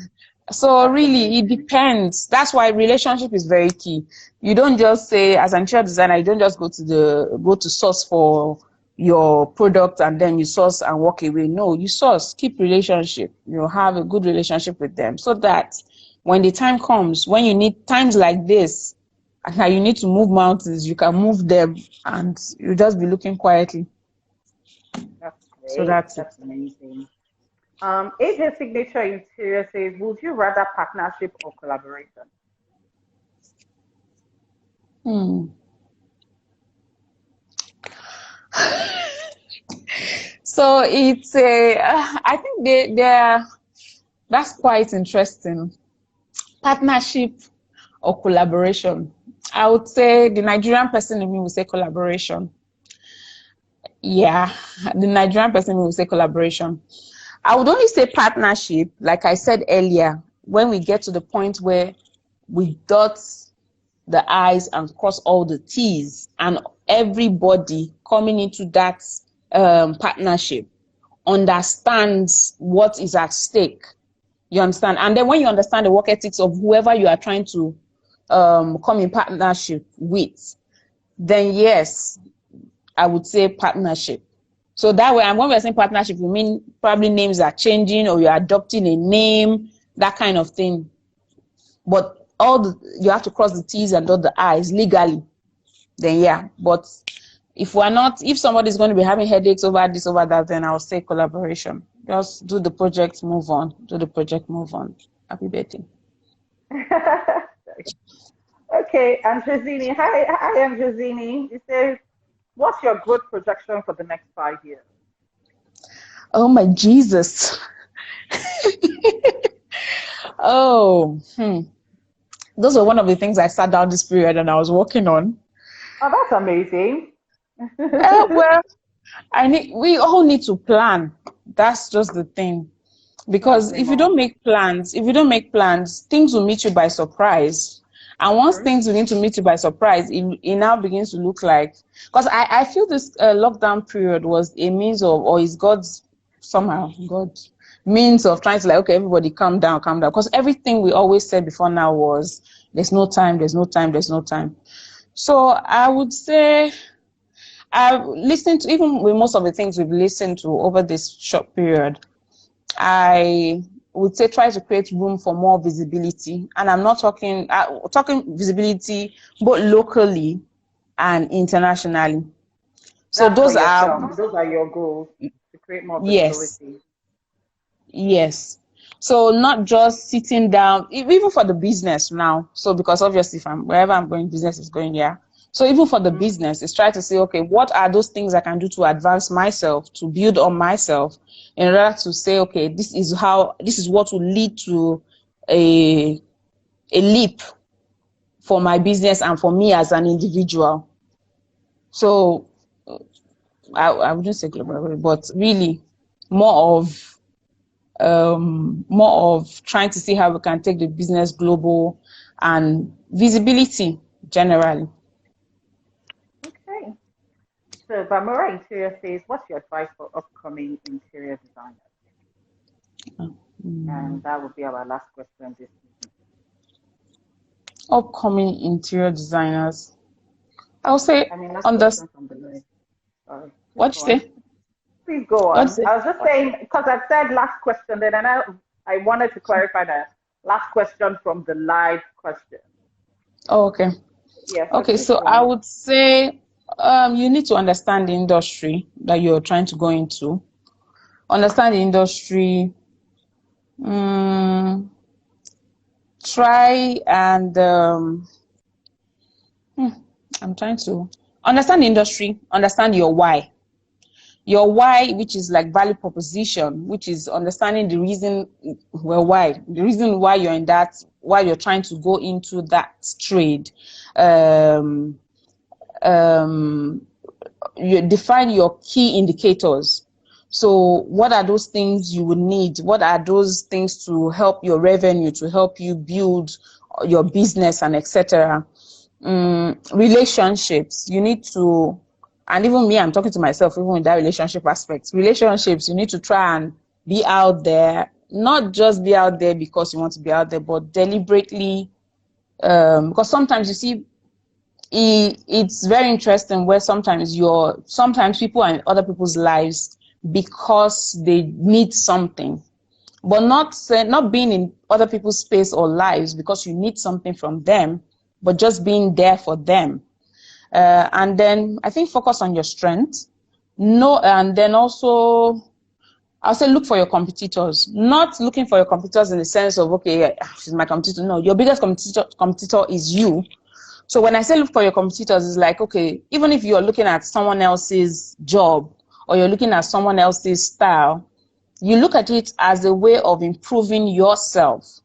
So That's really, it amazing. depends. That's why relationship is very key. You don't just say, as an interior designer, you don't just go to source for your product and then you source and walk away. No, you source, keep relationship. You have a good relationship with them so that when the time comes, when you need times like this, and you need to move mountains, you can move them and you just be looking quietly. That's great. So that's it. Amazing. AJ Signature Interior says, would you rather partnership or collaboration? So it's I think that's quite interesting. Partnership or collaboration. I would say the Nigerian person in me will say collaboration. Yeah, the Nigerian person in me will say collaboration. I would only say partnership, like I said earlier, when we get to the point where we dot the I's and cross all the T's, and everybody coming into that partnership understands what is at stake. You understand? And then when you understand the work ethics of whoever you are trying to come in partnership with, then yes, I would say partnership. So that way, and when we're saying partnership, we mean probably names are changing or you're adopting a name, that kind of thing. But you have to cross the T's and dot the I's legally. Then yeah, but if somebody's going to be having headaches over this, over that, then I'll say collaboration. Just do the project, move on. Do the project, move on. Happy birthday. Okay, Andrezini. Hi, Andrezini. It says, what's your growth projection for the next 5 years? Oh my Jesus. Those were one of the things I sat down this period and I was working on. Oh, that's amazing. Well, we all need to plan. That's just the thing. Because if you don't make plans, things will meet you by surprise. And once things begin to meet you by surprise, it now begins to look like, because I feel this lockdown period was a means of, or is God's means of trying to, like, okay, everybody calm down. Because everything we always said before now was, there's no time. So I would say, I've listened to, even with most of the things we've listened to over this short period, I would say try to create room for more visibility. And I'm not talking visibility, both locally and internationally. So those are your goals, to create more visibility. Yes. So not just sitting down, even for the business now. So because obviously wherever I'm going, business is going, yeah. So even for the business, it's try to say, okay, what are those things I can do to advance myself, to build on myself, in order to say, okay, this is what will lead to a leap for my business and for me as an individual. So I wouldn't say global, but really more of trying to see how we can take the business global and visibility generally. Okay. So Bamora Interior says, what's your advice for upcoming interior designers? And that will be our last question this evening. Upcoming interior designers. I'll say what you say? Please go on. I was just saying, because I said last question, then I wanted to clarify that last question from the live question. Oh, okay. Yes. Okay, so I would say you need to understand the industry that you're trying to go into. Understand the industry. Try and I'm trying to understand the industry, understand your why. Your why, which is like value proposition, which is understanding the reason, why you're in that, why you're trying to go into that trade. You define your key indicators. So what are those things you would need? What are those things to help your revenue, to help you build your business and etc. Relationships, you need to, and even me, I'm talking to myself, even in that relationship aspect. Relationships, you need to try and be out there, not just be out there because you want to be out there, but deliberately, because sometimes you see, it's very interesting where sometimes people are in other people's lives because they need something, but not being in other people's space or lives because you need something from them, but just being there for them. And then I think focus on your strengths. And then also I'll say look for your competitors. Not looking for your competitors in the sense of, okay, she's my competitor. No, your biggest competitor is you. So when I say look for your competitors, it's like, okay, even if you're looking at someone else's job or you're looking at someone else's style, you look at it as a way of improving yourself.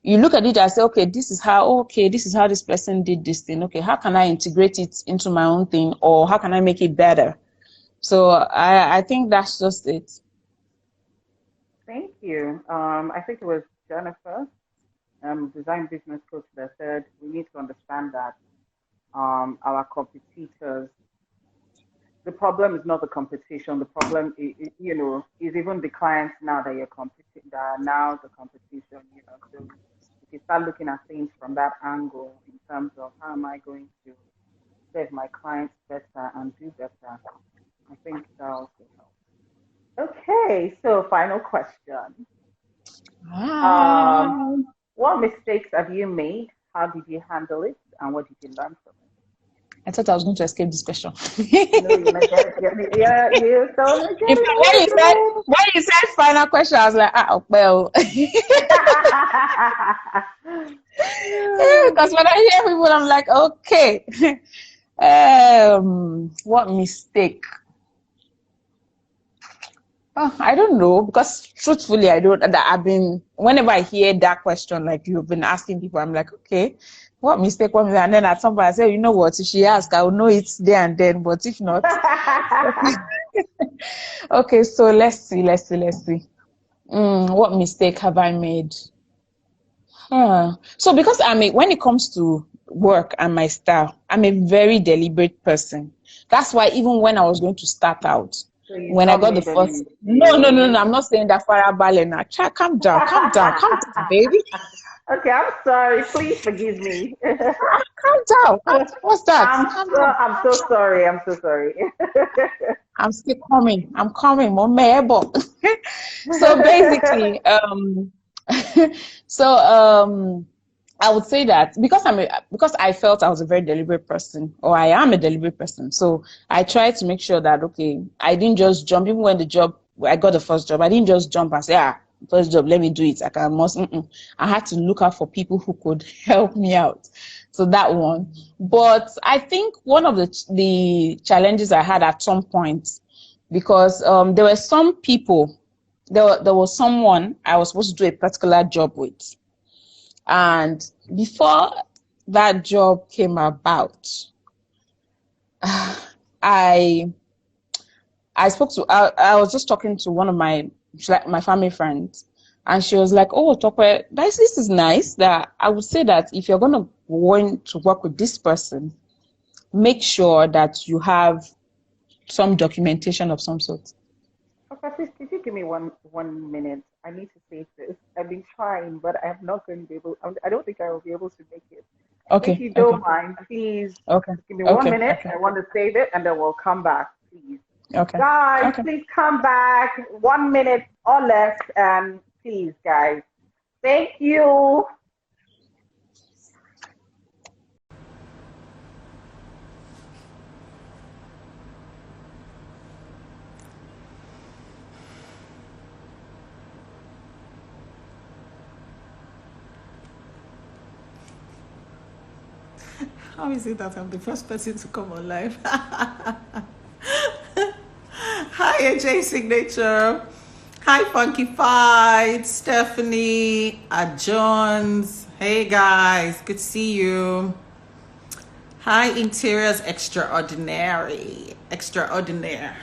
You look at it as, okay, this is how this person did this thing. Okay, how can I integrate it into my own thing, or how can I make it better? So I think that's just it. Thank you. I think it was Jennifer, design business coach, that said we need to understand that our competitors, the problem is not the competition. The problem is even the clients now that you're competing, that are now the competition. So if you start looking at things from that angle, in terms of how am I going to serve my clients better and do better, I think that also helps. Okay, so final question. What mistakes have you made? How did you handle it? And what did you learn from it? I thought I was going to escape this question. No, you're not getting you don't get it. When you said final question, I was like, well. Because when I hear people, I'm like, okay. What mistake? Oh, I don't know, because truthfully, whenever I hear that question, like you've been asking people, I'm like, okay, what mistake? And then at some point I say, you know what, if she asks, I will know it's there and then, but if not. Okay, so let's see. What mistake have I made? So because when it comes to work and my style, I'm a very deliberate person. That's why even when I was going to start out, when I got the first, no, I'm not saying that fire balling. Calm down, baby. Okay, I'm sorry. Please forgive me. Calm down. What's that? I'm so sorry. I'm still coming. I'm coming, Mom. So basically, I would say that because I felt I was a very deliberate person, or I am a deliberate person. So I tried to make sure that, okay, I didn't just jump. Even when I got the first job, I didn't just jump and say, first job, let me do it. I had to look out for people who could help me out. So that one. But I think one of the challenges I had at some point, because there were some people, there was someone I was supposed to do a particular job with. And before that job came about, I was just talking to one of my family friends, and she was like, oh, Tope, this is nice. That I would say that if you're going to work with this person, make sure that you have some documentation of some sort. Okay, please, could you give me one minute? I need to say this. I've been trying, but I'm not going to be able. I don't think I will be able to make it. Okay. If you don't mind, please. Okay. Give me 1 minute. Okay. I want to save it, and then we'll come back, please. Okay. Guys, please come back. 1 minute or less, and please, guys. Thank you. How is it that I'm the first person to come on live? Hi, AJ Signature. Hi, Funky Fight, Stephanie, Jones. Hey, guys. Good to see you. Hi, Interiors Extraordinary. Extraordinaire.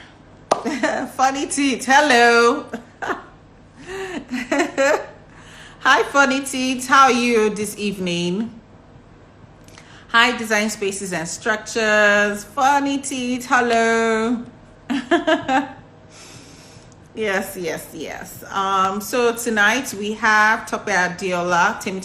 Funny Teeth. Hello. Hi, Hi, Funny Teeth. How are you this evening? Hi, Design Spaces and Structures. Funny Teeth, hello. Yes. So tonight we have Temitope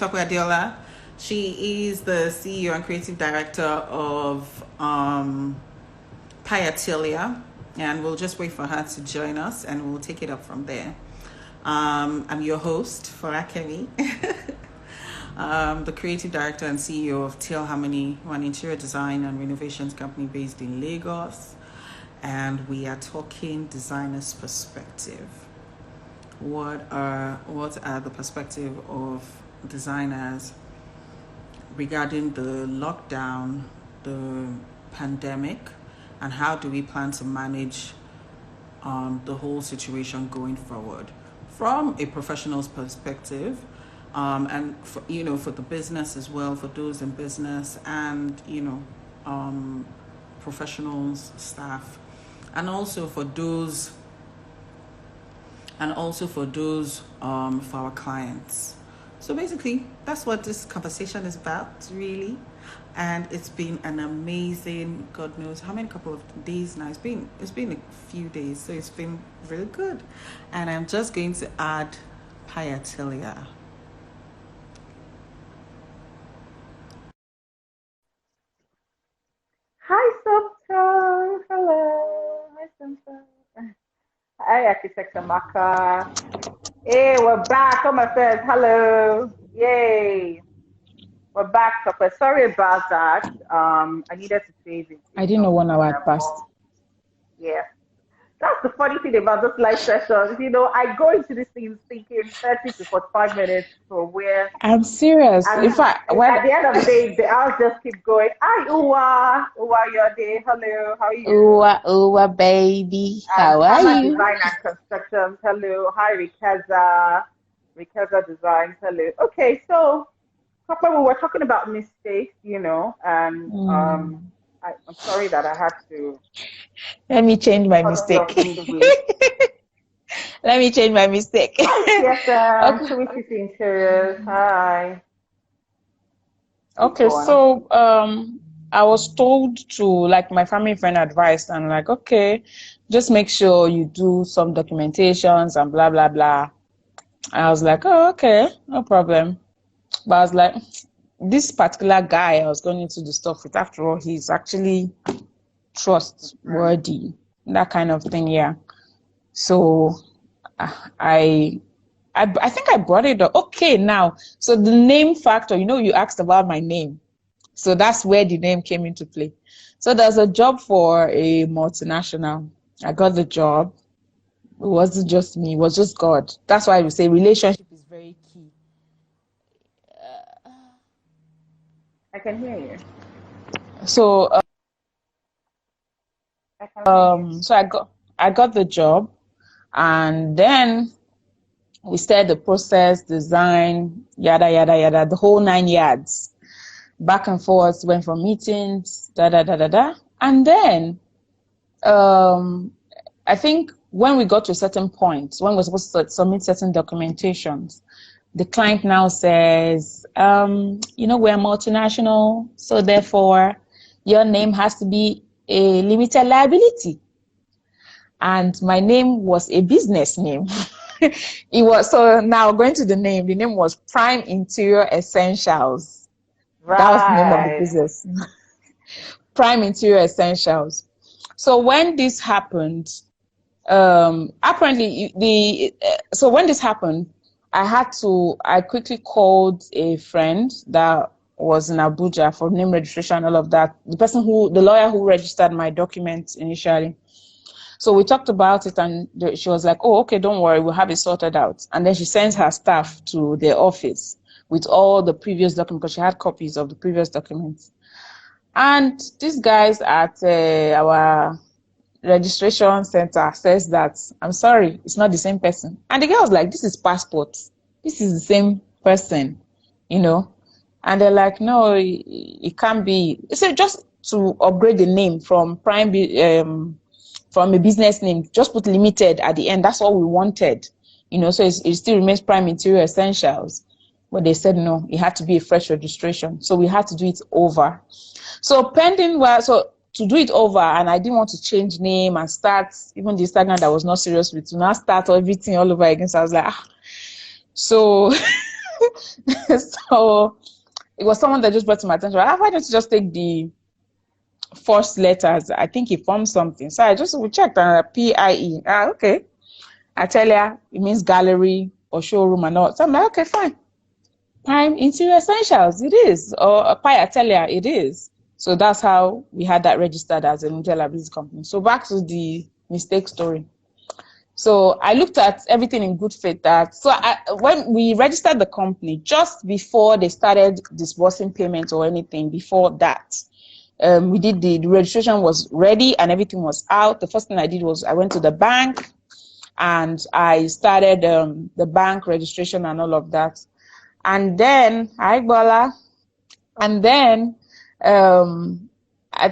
Adeola. She is the CEO and Creative Director of PIE Atelier, and we'll just wait for her to join us, and we'll take it up from there. I'm your host, Folakemi, the Creative Director and CEO of Teal, an interior design and renovations company based in Lagos. And we are talking designer's perspective. What are the perspective of designers regarding the lockdown, the pandemic, and how do we plan to manage the whole situation going forward from a professional's perspective, and for the business as well, for those in business and professionals, staff. And also for those for our clients. So basically, that's what this conversation is about, really. And it's been an amazing, God knows how many couple of days now. It's been a few days, so it's been really good. And I'm just going to add PIE Atelier. Hi, Subta. Hello. Hi, Subta. Hi, Architect Amaka. Hey, we're back. Oh, my friends. Hello. Yay. We're back, Papa. Sorry about that. I needed to save it. I didn't know 1 hour had passed. Yeah. That's the funny thing about those live sessions. I go into these things thinking 30 to 45 minutes for where. I'm serious. At the end of the day, the hours just keep going. Hi, Uwa. Uwa, your day. Hello. How are you? Uwa, baby. How are you? Design and construction. Hello. Hi, Rikaza. Rikaza Design. Hello. Okay, so, Papa, we were talking about mistakes, and I'm sorry that I had to. Let me change my mistake. Let me change my mistake. Yes, okay. Interiors. Hi. Okay, so I was told to, like, my family friend advised, and like, okay, just make sure you do some documentations and blah blah blah. I was like, oh, okay, no problem. But I was like, this particular guy I was going into the stuff with, after all, he's actually trustworthy, that kind of thing, yeah. So I think I brought it up. Okay, now, so the name factor, you asked about my name. So that's where the name came into play. So there's a job for a multinational. I got the job. It wasn't just me, it was just God. That's why we say relationship is very key. I can hear you. So so I got the job, and then we started the process, design, yada yada yada, the whole 9 yards, back and forth, went for meetings, and then I think when we got to a certain point, when we're supposed to submit certain documentations, the client now says, we're multinational, so therefore your name has to be a limited liability. And my name was a business name. It was, so now going to the name was Prime Interior Essentials. Right. That was the name of the business. Prime Interior Essentials. So when this happened, apparently so when this happened, I quickly called a friend that was in Abuja for name registration, all of that. The lawyer who registered my documents initially. So we talked about it, and she was like, oh, okay, don't worry, we'll have it sorted out. And then she sends her staff to their office with all the previous documents, because she had copies of the previous documents. And these guys at our registration center says that, I'm sorry, it's not the same person. And the girl was like, this is passport. This is the same person, And they're like, no, it can't be. So just to upgrade the name from from a business name, just put limited at the end. That's all we wanted, so it still remains Prime Interior Essentials. But they said no, it had to be a fresh registration. So we had to do it over. So pending, well, so to do it over, and I didn't want to change name and start, even the Instagram that I was not serious with, to now start everything all over again. So I was like, So, so it was someone that just brought to my attention. Why don't you just take the first letters? I think it formed something. So I just checked on PIE. Okay. Atelier, it means gallery or showroom and all. So I'm like, okay, fine. PIE Interior Essentials, it is. Or PIE Atelier, it is. So that's how we had that registered as a limited liability company. So back to the mistake story. So I looked at everything in good faith. When we registered the company, just before they started disbursing payments or anything, before that, we did the registration was ready and everything was out. The first thing I did was I went to the bank and I started the bank registration and all of that. And then I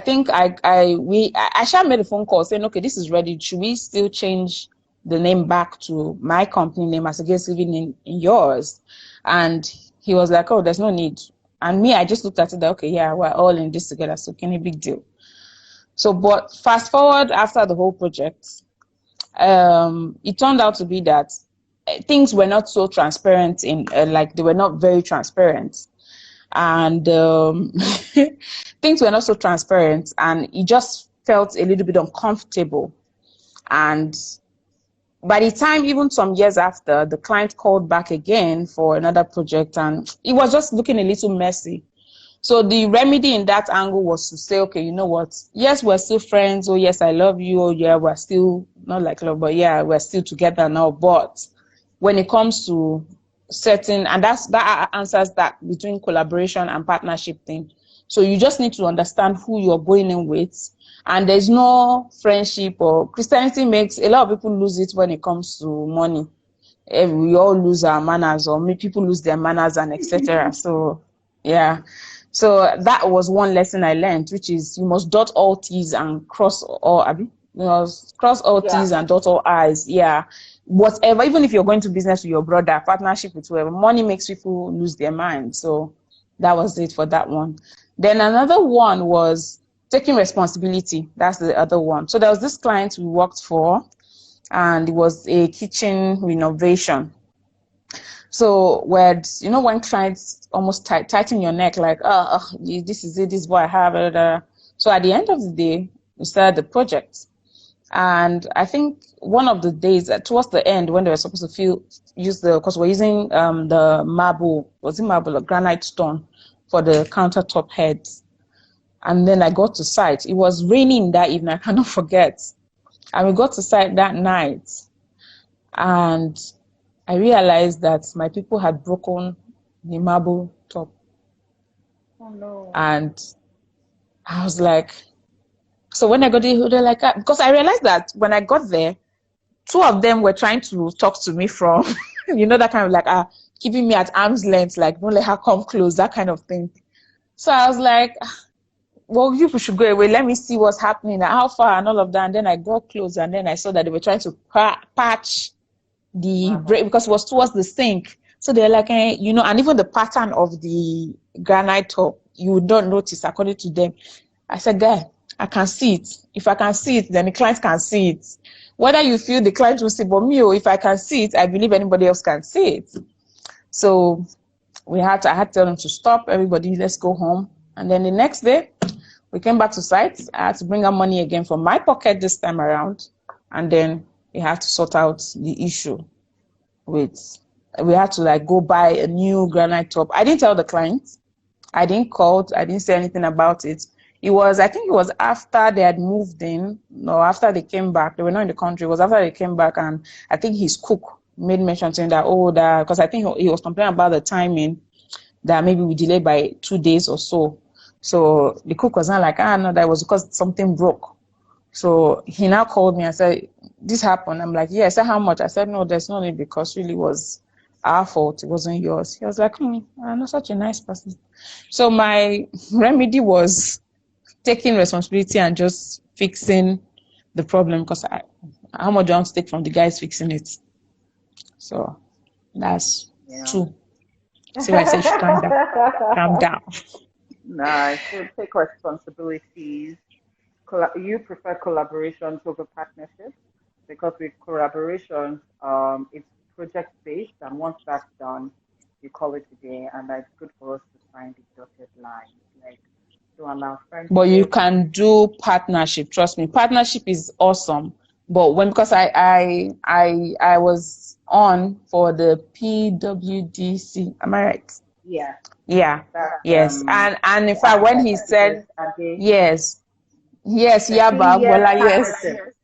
think I shall made a phone call saying, okay, this is ready. Should we still change the name back to my company name as against living in yours? And he was like, oh, there's no need. And me, I just looked at it, okay, yeah, we're all in this together, so can it big deal? So, but fast forward after the whole project, it turned out to be that things were not so transparent like they were not very transparent. And things were not so transparent, and it just felt a little bit uncomfortable. And by the time, even some years after, the client called back again for another project, and it was just looking a little messy. So the remedy in that angle was to say, okay, you know what? Yes, we're still friends. Oh, yes, I love you. Oh, yeah, we're still not like love, but yeah, we're still together now. But when it comes to certain, and that answers that between collaboration and partnership thing. So you just need to understand who you're going in with. And there's no friendship, or Christianity makes a lot of people lose it when it comes to money. We all lose our manners, or people lose their manners and etc. So yeah, so that was one lesson I learned, which is you must dot all T's and cross all T's and dot all I's. Yeah, whatever, even if you're going to business with your brother, partnership with whoever, money makes people lose their mind. So that was it for that one. Then another one was taking responsibility. That's the other one. So there was this client we worked for, and it was a kitchen renovation. So when clients almost tighten your neck, like, this is it, this is what I have. So at the end of the day, we started the project. And I think one of the days towards the end, when they were supposed to because we're using the marble or granite stone for the countertop heads. And then I got to site. It was raining that evening, I cannot forget. And we got to site that night. And I realized that my people had broken the marble top. Oh no. And I was like, so when I got there, they're like, because I realized that when I got there, two of them were trying to talk to me from, that kind of like, keeping me at arm's length, like, don't let her come close, that kind of thing. So I was like, well, you should go away. Let me see what's happening, how far and all of that. And then I got close, and then I saw that they were trying to patch the break because it was towards the sink. So they're like, and even the pattern of the granite top, you would not notice according to them. I said, guy, I can see it. If I can see it, then the client can see it. Whether you feel the client will see, but me, if I can see it, I believe anybody else can see it. So I had to tell them to stop, everybody, let's go home. And then the next day, we came back to site. I had to bring out money again from my pocket this time around. And then we had to sort out the issue we had to go buy a new granite top. I didn't tell the client. I didn't call. I didn't say anything about it. I think it was after they had moved in, or after they came back. They were not in the country. It was after they came back, and I think his cook made mention saying that, because I think he was complaining about the timing, that maybe we delayed by 2 days or so. So the cook was not like, no, that was because something broke. So he now called me and said, this happened. I'm like, yeah. I said, how much? I said, no, there's no need, because really was our fault. It wasn't yours. He was like, I'm not such a nice person. So my remedy was taking responsibility and just fixing the problem, because how much do I want to take from the guys fixing it? So that's two. See why I say you should calm down. Calm down. Nice. So take responsibilities. You prefer collaborations over partnerships because with collaborations, it's project based, and once that's done, you call it a day, and that's good for us to find the dotted lines, like to allow But you friendship. can do partnership. Trust me, partnership is awesome. But because I was on for the PWDC, am I right? Yeah, Yeah, that's yes. And in the fact, when he architect said Ade, yes, yes, the Yaba, 3 year Bola, yes. partnership.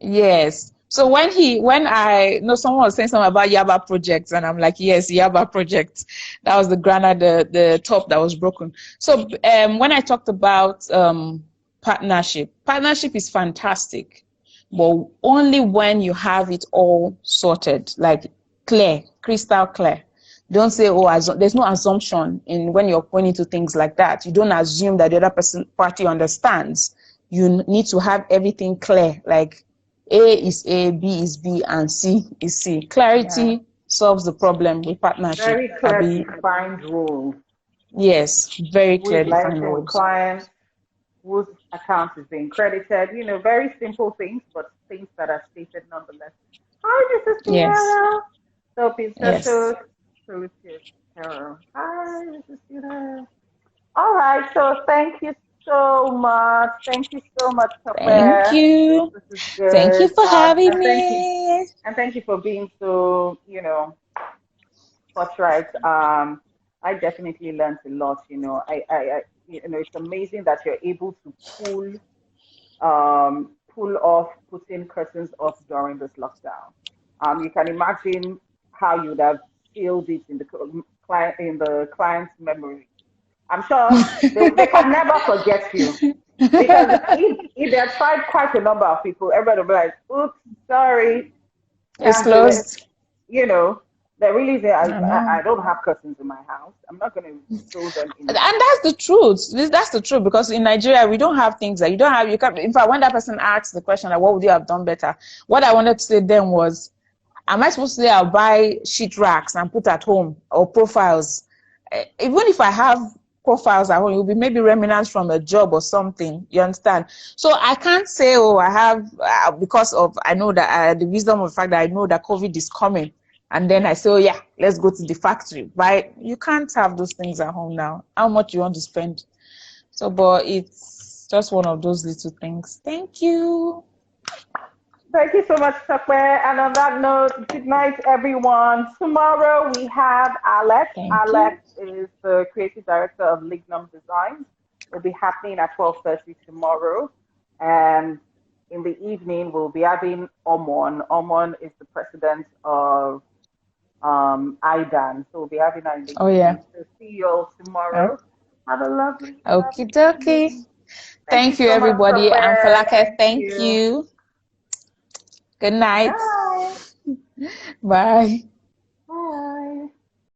Yes. So when I know someone was saying something about Yaba projects, and I'm like, yes, Yaba projects. That was the granite, the top that was broken. So when I talked about partnership is fantastic, but only when you have it all sorted, like clear, crystal clear. Don't say, oh, there's no assumption in when you're going into things like that. You don't assume that the other party understands. You need to have everything clear, like A is A, B is B, and C is C. Yeah, Clarity solves the problem with partnership. very clear defined rules. Yes, very Who is clear defined liaising with rules. clients? Whose account is being credited? Very simple things, but things that are stated nonetheless. Hi, this is Yes, Tiara. So, it's yes. social solutions. Hi, this is Tiara. All right, so thank you so much. Thank you so much, Thank Software. you. This is Thank you good. for having And thank you. me. And thank you for being so, forthright. I definitely learned a lot. It's amazing that you're able to pull off putting curtains off during this lockdown. You can imagine how you would have sealed it in the client's memory. I'm sure they can never forget you because if they have tried quite a number of people, everybody will be like, "Oops, sorry, It's can't do it." closed. You know, they really say, I know. I don't have curtains in my house. I'm not going to throw them in And my that's the truth. That's the truth, because in Nigeria we don't have things that you don't have. You can't. In fact, when that person asked the question, like, "What would you have done better?" What I wanted to say then was, "Am I supposed to say I'll buy sheet racks and put at home, or profiles? Even if I have profiles at home, it will be maybe remnants from a job or something. You understand? So I can't say, oh, I have because of I know that the wisdom of the fact that I know that COVID is coming." And then I say, oh yeah, let's go to the factory. But you can't have those things at home now. How much you want to spend? So, but it's just one of those little things. Thank you. Thank you so much, Software. And on that note, good night, everyone. Tomorrow we have Alex. Thank Alex you. is the creative director of Lignum Designs. It'll be happening at 12:30 tomorrow. And in the evening, we'll be having Omon. Omon is the president of IDAN. So we'll be having that in the Oh yeah. evening. So see you all tomorrow. Have a lovely, Okie lovely dokie. evening. Thank you Thank you, so much, everybody. And Software. Falake, Thank thank you. you. Good night. Bye. Bye.